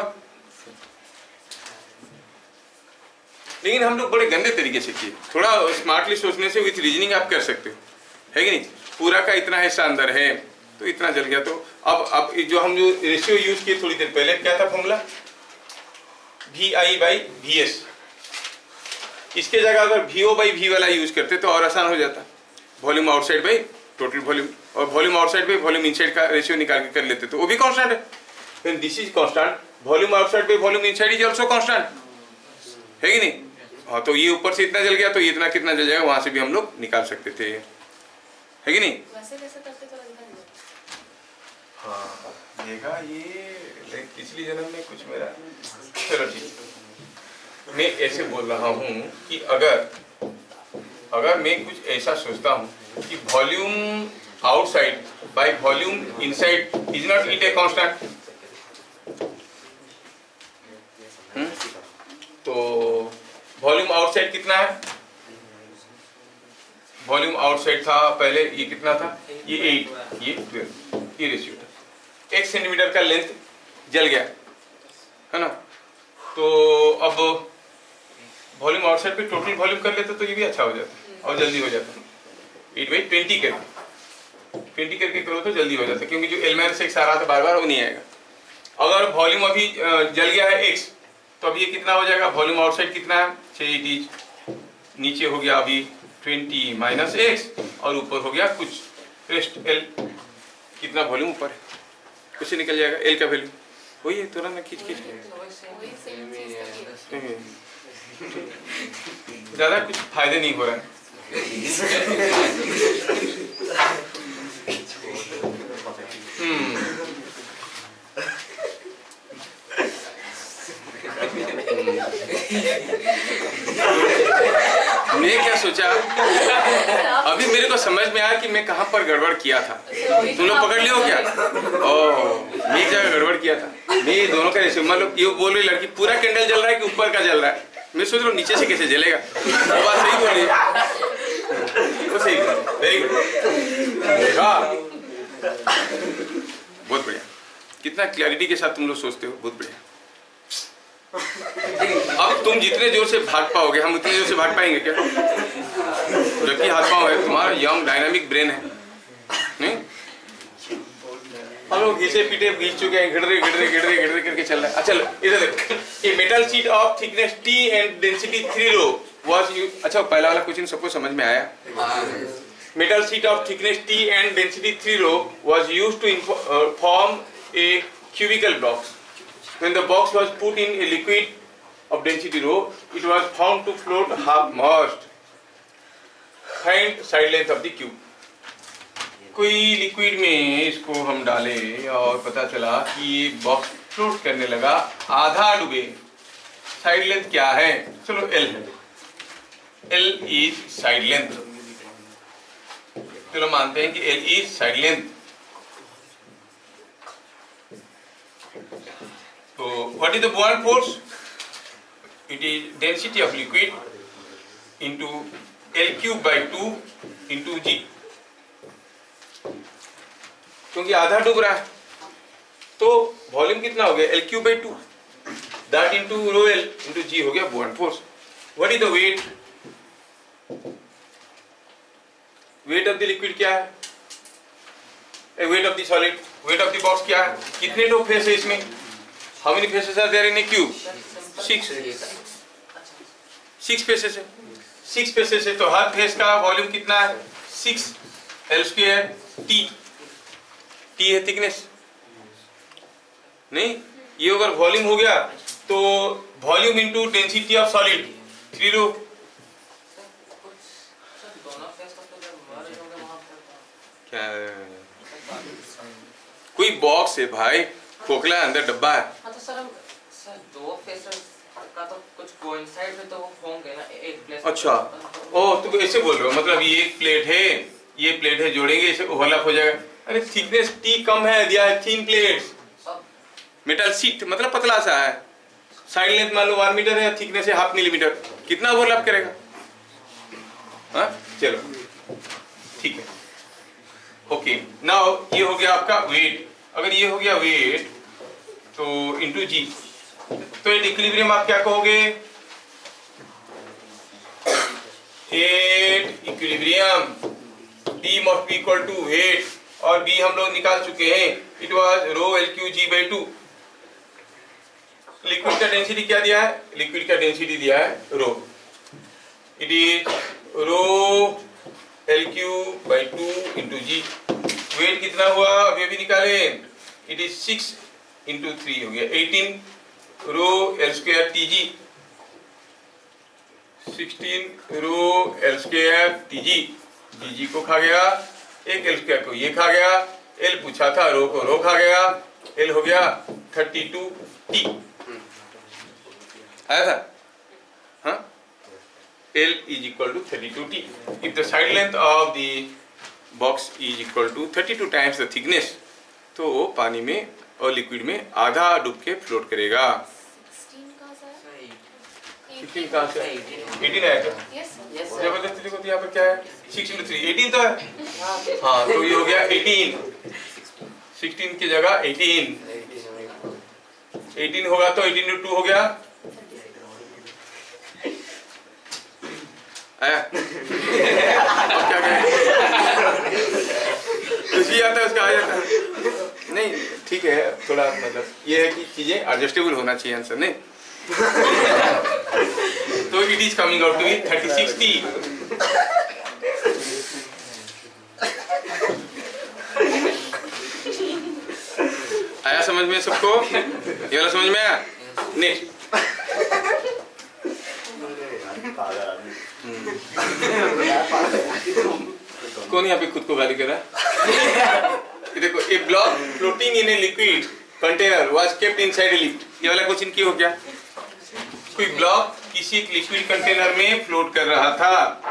लेकिन हम लोग बड़े गंदे तरीके से किए। थोड़ा स्मार्टली सोचने से विथ रीजनिंग आप कर सकते हो, है कि नहीं? पूरा का इतना हिस्सा अंदर है तो इतना जल गया। तो अब जो हम जो रेशियो यूज किए थोड़ी देर पहले, क्या था फॉर्मूला? VI/VS। इसके जगह अगर VO/V वाला यूज करते तो और आसान हो जाता। Volume outside by total volume, और volume outside by volume inside का रेशियो निकाल के कर लेते तो वो भी कांस्टेंट है। When this is constant, volume outside by volume inside is also constant, है कि नहीं? हाँ, तो ये ऊपर से इतना जल गया तो ये इतना कितना जल जाएगा वहां से भी हम लोग निकाल सकते थे, है कि नहीं? वैसे कैसे करते तो लगता नहीं। हाँ देखा, ये पिछली जन्म में कुछ मेरा, चलो ठीक। मैं ऐसे बोल रहा हूँ कि अगर मैं कुछ ऐसा सोचता हूँ कि volume outside by volume inside is not it a constant, तो वॉल्यूम आउटसाइड कितना है? वॉल्यूम आउटसाइड था पहले, ये कितना था? ये 8, ये 12, ये रेशियो था। 1 सेंटीमीटर का लेंथ जल गया, है ना? तो अब वॉल्यूम आउटसाइड पे टोटल वॉल्यूम कर लेते तो ये भी अच्छा हो जाता और जल्दी हो जाता। 8/20 करके करो तो जल्दी हो जाता, क्योंकि जो एलिमेंट से x आ रहा था बार बार वो नहीं आएगा। अगर वॉल्यूम अभी जल गया है x, तो अब ये कितना हो जाएगा? वॉल्यूम आउटसाइड कितना है? 6 नीचे हो गया अभी 20 माइनस x और ऊपर हो गया कुछ रेस्ट l। कितना वॉल्यूम ऊपर है कुछ निकल जाएगा, l का वैल्यू वही है, तुरंत में खींच ज्यादा कुछ फायदे नहीं हो रहा है। मैं क्या सोचा, अभी मेरे को समझ में आया कि मैं कहाँ पर गड़बड़ किया था। तुम लोग पकड़ लियो क्या? ओह, मैं एक जगह गड़बड़ किया था। मैं दोनों का रेशियो, मतलब ये बोल रही लड़की पूरा कैंडल जल रहा है कि ऊपर का जल रहा है, मैं सोच रहा हूँ नीचे से कैसे जलेगा। वो बात सही बोल रही है, वो सही, वेरी गुड, बहुत बढ़िया। कितना क्लैरिटी के साथ तुम लोग सोचते हो, बहुत बढ़िया। अब तुम जितने जोर से भाग पाओगे हम उतने जोर से भाग पाएंगे क्या? जबकि हाथ पाँव है, तुम्हारा यंग डायनामिक ब्रेन है, नहीं? हम लोग घिसे पीटे घिस चुके हैं, गिड़ करके चल रहा है। अच्छा इधर देखो, a metal sheet of thickness T and density 3 rho was used. अच्छा पहला वाला क्वेश्चन सबको समझ में आया? Metal sheet of thickness T and density 3 rho was used to form a cubical blocks. When the box was put in a liquid of density rho, it was found to float half mast. Find side length of the cube. कोई liquid में इसको हम डाले और पता चला कि ये बॉक्स फ्लोट करने लगा, आधा डूबे। साइड लेंथ क्या है? चलो L है, L इज साइड लेंथ। चलो मानते हैं कि L इज साइड लेंथ। तो what is the buoyant force? It is density of liquid into L3/2 into G, क्योंकि आधा डूब रहा है तो वॉल्यूम कितना हो गया? L3/2 that into rho L into G हो गया buoyant force. What is the weight? Weight of the liquid क्या है? Weight of the solid, weight of the box क्या है? कितने टो फेस है इसमें? How many faces are there in a cube? 6 faces है। 6 फेसेस है तो हर फेस का वॉल्यूम कितना है? 6 L² T। T है थिकनेस, नहीं ये अगर वॉल्यूम हो गया तो volume into density of solid 3 रो। क्या कोई बॉक्स है भाई, खोखला अंदर डब्बा है। हाँ तो सर दो फेसेस का तो कुछ कोइंसाइड में तो वो होंगे ना एक प्लेस। अच्छा, ओ तुम ऐसे बोल रहे हो, मतलब ये एक प्लेट है, ये प्लेट है, जोड़ेंगे इसे ओवरलैप हो जाएगा। अरे थिकनेस T कम है, दिया है 3 प्लेट्स। मेटल शीट मतलब पतला सा है, साइड लेंथ मान लो 1 मीटर है, थिकनेस है 0.5 मिलीमीटर, कितना ओवरलैप करेगा? हाँ चलो ठीक है, ओके। नाउ ये हो गया आपका वेट। अगर ये हो गया वेट तो इंटू G, तो ये इक्विलिब्रियम आप क्या कहोगे? At equilibrium D must be equal to weight, और B हम लोग निकाल चुके हैं, it was rho L3G/2। Liquid का डेंसिटी क्या दिया है? लिक्विड का डेंसिटी दिया है rho, it is rho L3/2 into G। Weight कितना हुआ अभी अभी निकाले, इट इज 6 इंटू 3 हो गया 18 रो L² TG, 16 रो L² TG। G को खा गया, एक L² को ये खा गया, L पूछा था, रो को रो खा गया, L हो गया 32 T आया था, हाँ? L is equal to 32 T. If the side length of the box is equal to 32 times the thickness, तो वो पानी में और लिक्विड में आधा डूब के फ्लोट करेगा। 16 कहाँ से? 18 आया क्या? जबरदस्ती देखो तो यहाँ पर क्या है? 6 into 3 18 तो है, हाँ तो ये हो गया 18, 16 की जगह 18 होगा तो 18 into 2 हो गया, आया? अब क्या करें? कुछ भी आता है उसका आ जाता है। नहीं ठीक है, थोड़ा मतलब ये है कि चीजें एडजस्टेबल होना चाहिए आंसर, नहीं तो it is coming out to be 36 T। आया समझ में सबको? ये वाला समझ में आया? नेक्स्ट कौन यहाँ पे खुद को गाली कर रहा है? देखो, a block floating in a liquid container was kept inside a lift. ये वाला क्वेश्चन क्यों हो गया? कोई ब्लॉक किसी लिक्विड कंटेनर में फ्लोट कर रहा था,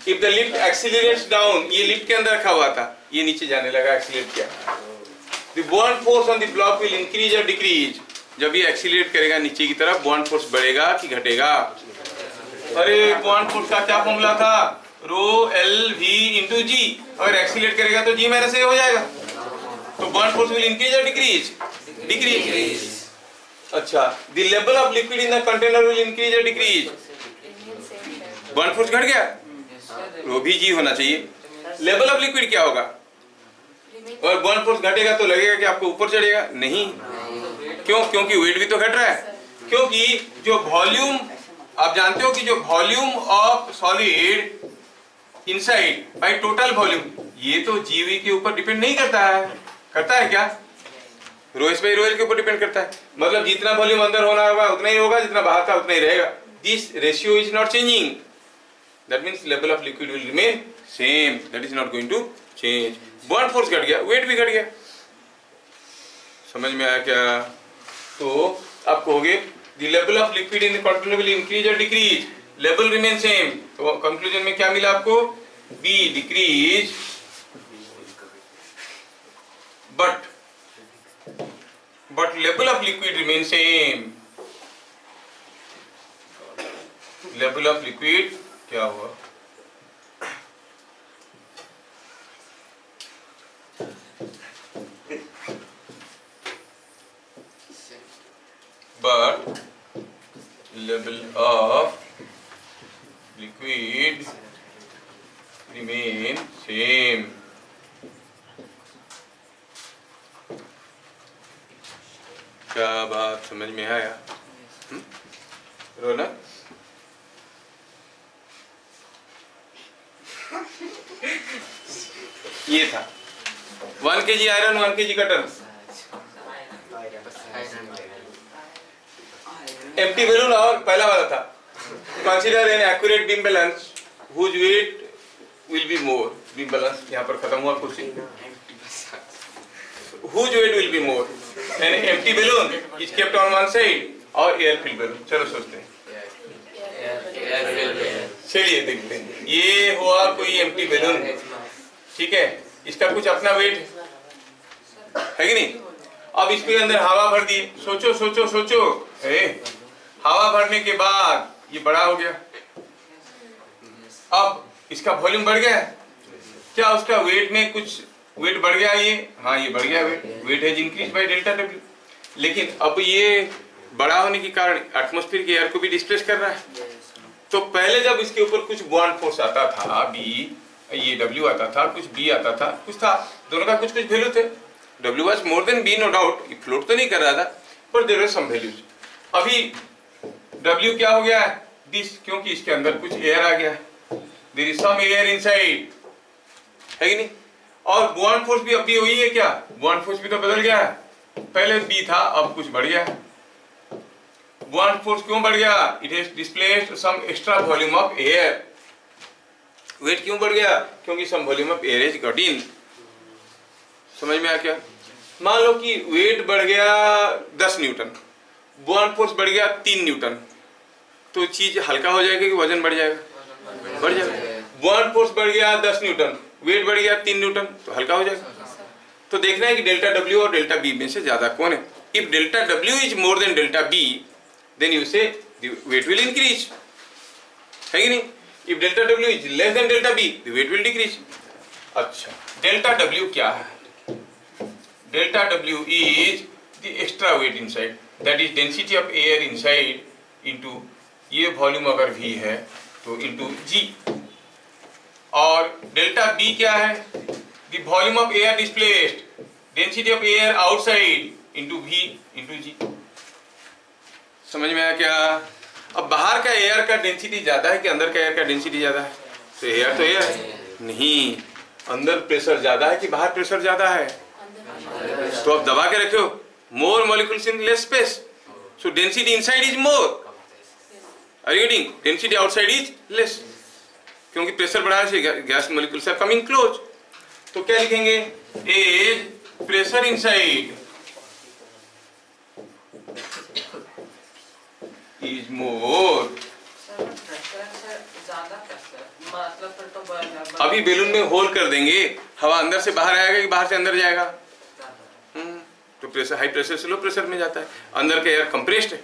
इफ द लिफ्ट एक्सीलरेट्स डाउन, ये लिफ्ट के अंदर रखा हुआ था, ये नीचे जाने लगा, एक्सीलरेट किया, the bond force on the block will increase और डिक्रीज। जब ये एक्सीलरेट करेगा नीचे की तरफ, बॉन्ड फोर्स बढ़ेगा कि घटेगा? अरे बॉन्ड फोर्स का क्या फॉर्मूला था? रो LV इंटू G। अगर एक्सीलरेट करेगा तो G माइनस A हो जाएगा, तो बॉन्ड फोर्स विल इंक्रीज और डिक्रीज? डिक्रीज। अच्छा, the level of liquid in the container will increase और डिक्रीज? बॉन्ड फोर्स घट गया, रो भी G होना चाहिए। लेवल ऑफ लिक्विड क्या होगा? और बॉन्ड फोर्स घटेगा तो लगेगा कि आपको ऊपर चढ़ेगा? नहीं, क्यों? क्योंकि वेट भी तो घट रहा है। क्योंकि जो वॉल्यूम, आप जानते हो कि जो volume of solid inside by total volume. ये तो जीवी के ऊपर डिपेंड नहीं करता है क्या? Rho S by rho L के ऊपर डिपेंड करता है। मतलब जितना वॉल्यूम अंदर होना होगा उतना ही होगा, जितना बाहर था उतना ही रहेगा। This ratio is not changing, that means level of liquid will remain same, that is not going to change. Bond force घट गया, वेट भी घट गया। समझ में आया क्या? तो आप कहोगे the level of liquid in the container will increase और डिक्रीज, लेवल रिमेन सेम। तो कंक्लूजन में क्या मिला आपको? Be decrease but level of liquid remains same. Level of liquid क्या हुआ? But level of liquid remain same. क्या बात समझ में आया? रोना ये था 1 kg iron 1 kg cotton. Empty balloon और पहला वाला था consider an accurate beam balance whose weight will be more. Beam balance यहाँ पर खत्म हुआ कुछ। Whose weight will be more? An empty balloon is kept on one side or air-filled balloon? चलो सोचते हैं। चलिए देखते हैं। ये हुआ कोई empty balloon, ठीक है? इसका कुछ अपना weight है कि नहीं? अब इसके अंदर हवा भर दी। सोचो सोचो सोचो, हवा भरने के बाद ये बड़ा हो गया। अब इसका वॉल्यूम बढ़ गया, क्या उसका वेट में कुछ वेट बढ़ गया? ये हाँ, ये बढ़ गया weight has increase by delta W. लेकिन अब ये बड़ा होने के कारण एटमॉस्फेयर के एयर को भी डिस्प्लेस कर रहा है। तो पहले जब इसके ऊपर कुछ बॉन्ड फोर्स आता था, बी, ये डब्ल्यू आता था, कुछ बी आता था, कुछ था, दोनों का कुछ कुछ वैल्यू थे। W was more than B, no doubt, ये फ्लोट तो नहीं कर रहा था, पर देयर वर सम वैल्यूज। अभी डब्ल्यू क्या हो गया है? दिस, क्योंकि इसके अंदर कुछ एयर आ गया है, there is some air inside, है कि नहीं? और बॉन्ड फोर्स भी अभी वही है क्या? बॉन्ड फोर्स भी तो बदल गया है, पहले बी था अब कुछ बढ़ गया है। बॉन्ड फोर्स क्यों बढ़ गया? It has displaced some extra volume of air. Weight क्यों बढ़ गया? क्योंकि some volume of air is got in. समझ में आ क्या? मान लो कि वेट बढ़ गया 10 न्यूटन, बॉन्ड फोर्स बढ़ गया 3 न्यूटन, तो चीज हल्का हो जाएगा कि वजन बढ़ जाएगा? बढ़ जाएगा। बॉन्ड फोर्स बढ़ गया 10 न्यूटन, वेट बढ़ गया 3 न्यूटन, तो हल्का हो जाएगा। तो देखना है कि डेल्टा डब्ल्यू और डेल्टा बी में से ज्यादा कौन है। If delta W is more than delta B, then you say the weight will increase, है कि नहीं? If delta W is less than delta B, the weight will decrease. अच्छा, डेल्टा डब्ल्यू क्या है? Delta W is the extra weight inside, that is density of air inside into, ये volume अगर v है तो इनटू g। और delta B क्या है? The volume of air displaced, density of air outside into v into g। समझ में आया क्या? अब बाहर का एयर का डेंसिटी ज्यादा है कि अंदर का एयर का डेंसिटी ज्यादा है? तो एयर तो एयर नहीं, अंदर प्रेशर ज्यादा है कि बाहर प्रेशर ज्यादा है? तो अब दबा के रखो, more molecules in less space, so density inside is more, are you getting? Density outside is less, क्योंकि प्रेशर बढ़ाने से gas molecules are coming close. तो क्या लिखेंगे? As pressure inside is more. मतलब फिर तो अभी बैलून में होल कर देंगे, हवा अंदर से बाहर आएगा कि बाहर से अंदर जाएगा? तो प्रेशर हाई प्रेशर से लो प्रेशर में जाता है, अंदर का एयर कंप्रेस्ड है,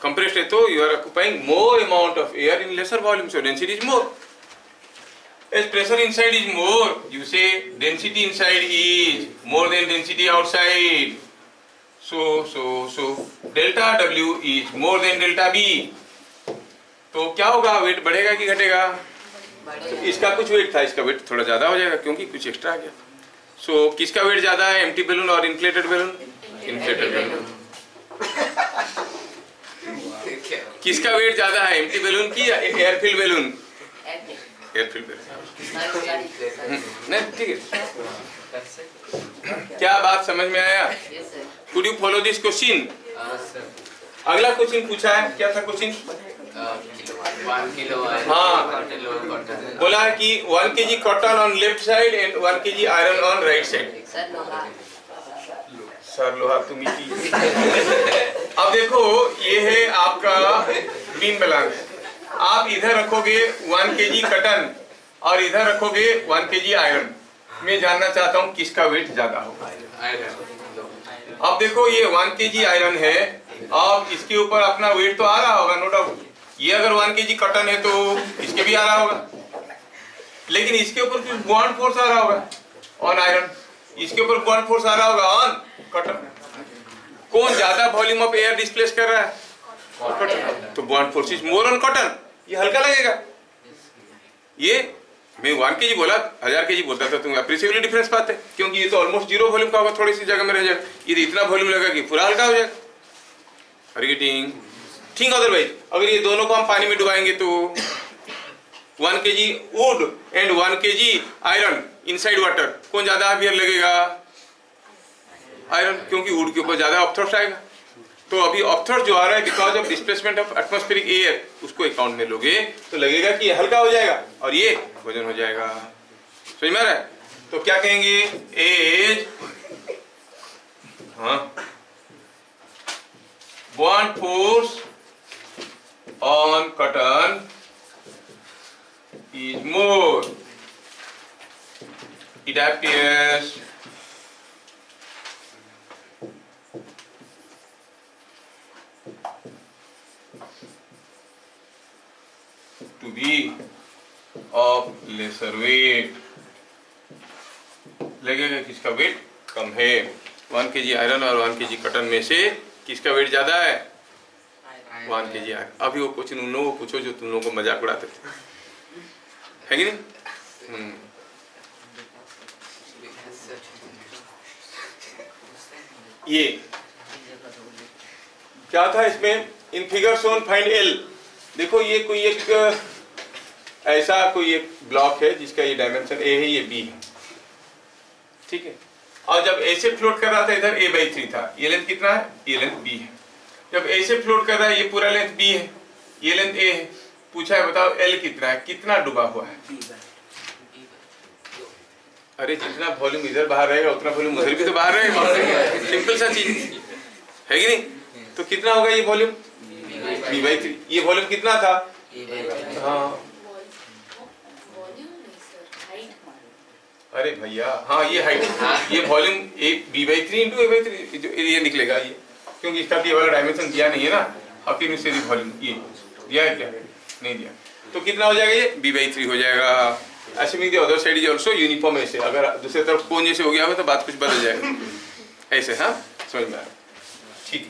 कंप्रेस्ड है, तो you are occupying more amount of air in lesser volume, so density is more. As pressure inside is more, you say density inside is more than density outside. So delta W is more than delta B. तो क्या होगा? Wait बढ़ेगा कि घटेगा? तो इसका कुछ wait था, इसका वेट थोड़ा ज्यादा हो जाएगा क्योंकि कुछ एक्स्ट्रा आ गया। सो किसका वेट ज्यादा है? एम्प्टी बैलून और इन्फ्लेटेड बैलून? Inflated balloon. किसका वेट ज्यादा है? एम्प्टी बैलून की या air filled balloon? Air filter नहीं, ठीक है। क्या बात समझ में आया? Could you follow this question? अगला क्वेश्चन पूछा है, क्या था क्वेश्चन? 1 किलो हाँ, बोला है कि 1 kg cotton on left side and 1 kg iron on right side. Sir लोहा तुम ही की। अब देखो ये है आपका बीम बैलेंस। आप इधर रखोगे 1 kg कॉटन और इधर रखोगे 1 kg आयरन। मैं जानना चाहता हूँ किसका वेट ज्यादा होगा। अब देखो ये 1 kg आयरन है और इसके ऊपर अपना वेट तो आ रहा होगा, नो डाउट। ये अगर 1 kg कॉटन है तो इसके भी आ रहा होगा, लेकिन इसके ऊपर कुछ बॉन्ड फोर्स आ रहा होगा ऑन आयरन, इसके ऊपर बॉन्ड फोर्स आ रहा होगा ऑन कॉटन। कौन ज्यादा वॉल्यूम ऑफ एयर डिस्प्लेस कर रहा है? कॉटन। तो buoyant force is more on cotton, ये हल्का लगेगा। ये मैं 1 kg बोला, 1000 kg बोलता था, तुम अप्रिशिएबली डिफरेंस पाते, क्योंकि ये तो ऑलमोस्ट जीरो वॉल्यूम का होगा, थोड़ी सी जगह में रह जाएगा। ये इतना वॉल्यूम लगा कि पूरा हल्का हो जाएगा। गेटिंग थिंक अदरवाइज, अगर ये दोनों को हम पानी में डुबाएंगे तो 1 kg would and 1 kg iron inside water, कौन ज्यादा हेवियर लगेगा? आयरन, क्योंकि वुड के ऊपर ज्यादा अपथ्रस्ट आएगा। तो अभी अपथ्रस्ट जो आ रहा है because of displacement of atmospheric air, उसको अकाउंट में लोगे तो लगेगा कि ये हल्का हो जाएगा और ये वजन हो जाएगा। समझ में आ रहा है? तो क्या कहेंगे? As bond force on cotton is more. It appears to be of lesser weight. लगेगा किसका वेट कम है? 1 kg आयरन और 1 kg कॉटन में से किसका वेट ज्यादा है? 1 kg आयरन। अभी वो क्वेश्चन उन लोगों को पूछो जो तुम लोगों को मजाक उड़ाते थे, है कि नहीं? ये क्या था इसमें? In figure shown find L. देखो ये कोई एक ऐसा कोई एक ब्लॉक है जिसका ये डायमेंशन ए है, ये बी है, ठीक है। और जब ऐसे फ्लोट कर रहा था इधर a/3 था, ये लेंथ कितना है? ये लेंथ b है। जब ऐसे फ्लोट कर रहा है ये पूरा लेंथ b है, ये लेंथ a है। पूछा है बताओ l कितना है, कितना डूबा हुआ है? अरे जितना वॉल्यूम इधर बाहर रहेगा उतना वॉल्यूम उधर भी तो बाहर रहेगा, सिंपल सा चीज है कि नहीं? तो कितना होगा ये वॉल्यूम? b/3। ये वॉल्यूम कितना था? हाँ अरे भैया, हाँ ये हाइट, ये वॉल्यूम b/3 इंटू a/3 ये निकलेगा ये, क्योंकि इसका ये वाला डायमेंशन दिया नहीं है ना। अपनी में से वॉल्यूम ये दिया है क्या? नहीं दिया। तो कितना हो जाएगा? ये b/3 हो जाएगा। assuming the other side is also uniform। ऐसे अगर दूसरी तरफ कोन जैसे हो गया हो तो बात कुछ बदल जाएगा ऐसे। हाँ समझ में आया? ठीक है।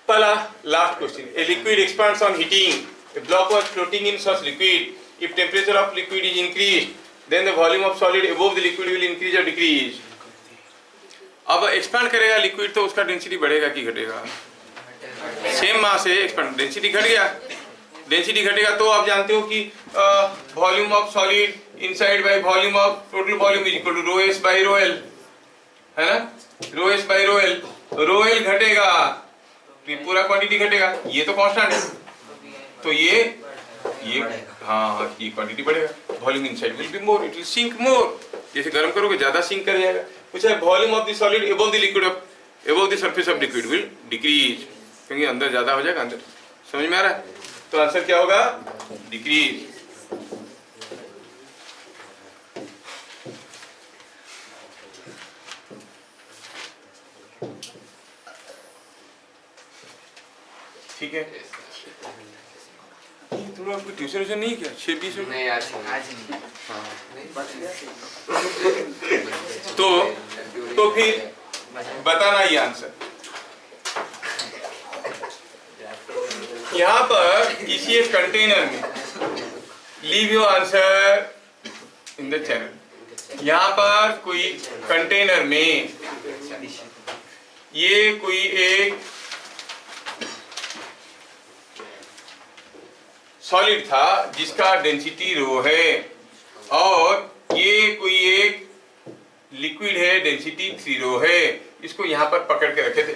पहला last question, a liquid expands on heating, a block was floating in such liquid, if temperature of liquid is increased then the volume of solid above the liquid will increase or decrease। अब expand करेगा liquid तो उसका density बढ़ेगा कि घटेगा? Same mass है, expand density घट गया। डेंसिटी घटेगा तो आप जानते हो कि volume of solid inside by volume of total volume is equal to rho S by rho L, है ना? Rho S by rho L, rho L घटेगा तो पूरा क्वांटिटी घटेगा, ये तो कांस्टेंट है। तो ये हाँ ये क्वांटिटी बढ़ेगा, volume inside will be more, it will sink more. जैसे गर्म करोगे ज्यादा सिंक कर जाएगा। कुछ है volume of the solid above the liquid above the surface of liquid will decrease, क्योंकि अंदर ज्यादा हो जाएगा अंदर। समझ में आ रहा है? तो आंसर क्या होगा? डिक्रीज। ठीक है। तुम लोग ट्यूशन व्यूशन नहीं किया? 6-20 नहीं आज नहीं। तो फिर बताना ये आंसर। यहाँ पर किसी एक कंटेनर में leave your answer in the channel. यहाँ पर कोई कंटेनर में ये कोई एक सॉलिड था जिसका डेंसिटी रो है और ये कोई एक लिक्विड है डेंसिटी 3 रो है, इसको यहां पर पकड़ के रखे थे।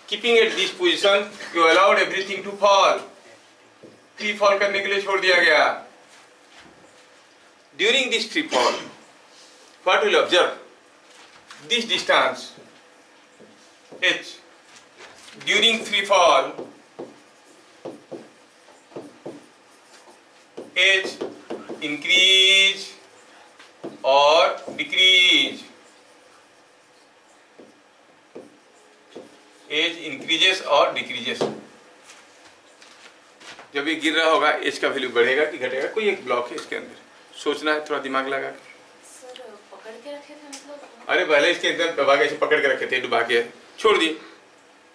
Keeping at this position you allowed everything to fall, free fall करने के लिए छोड़ दिया गया। During this free fall what will observe, this distance h during free fall h increase or decrease, h increases or decreases। जब ये गिर रहा होगा h का वैल्यू बढ़ेगा कि घटेगा, कोई एक ब्लॉक है इसके अंदर, सोचना है, थोड़ा दिमाग लगा के। सर पकड़ के रखे थे मतलब? अरे पहले इसके अंदर दबा के ऐसे पकड़ के रखे थे, डुबा के छोड़ दिए,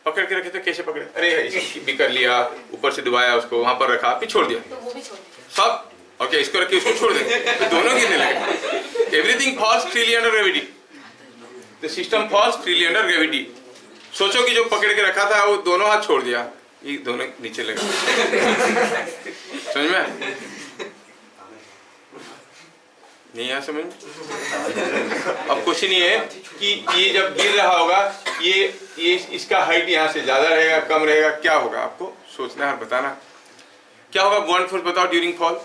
पकड़ के रखे थे, कैसे पकड़े, अरे इसे भी कर लिया, ऊपर से डुबाया उसको, वहां पर रखा, फिर छोड़ दिया, तो वो भी छोड़ दिया सब ओके, इसको रख के उसको छोड़ देंगे, तो दोनों गिरने लगे। Everything falls freely under gravity, the system falls freely under gravity. सोचो कि जो पकड़ के रखा था वो दोनों हाथ छोड़ दिया, ये दोनों नीचे लगे। समझ में नहीं आया? समझ में? अब क्वेश्चन ये है कि ये जब गिर रहा होगा, ये इसका हाइट यहाँ से ज्यादा रहेगा, कम रहेगा, क्या होगा, आपको सोचना है और बताना क्या होगा। बुआंट फोर्स बताओ ड्यूरिंग फॉल,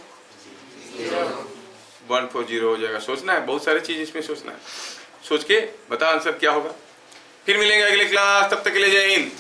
बुआंट फोर्स 0 हो जाएगा। सोचना है, बहुत सारी चीज इसमें सोचना है, सोच के बताओ आंसर क्या होगा। फिर मिलेंगे अगले क्लास, तब तक के लिए जय हिंद।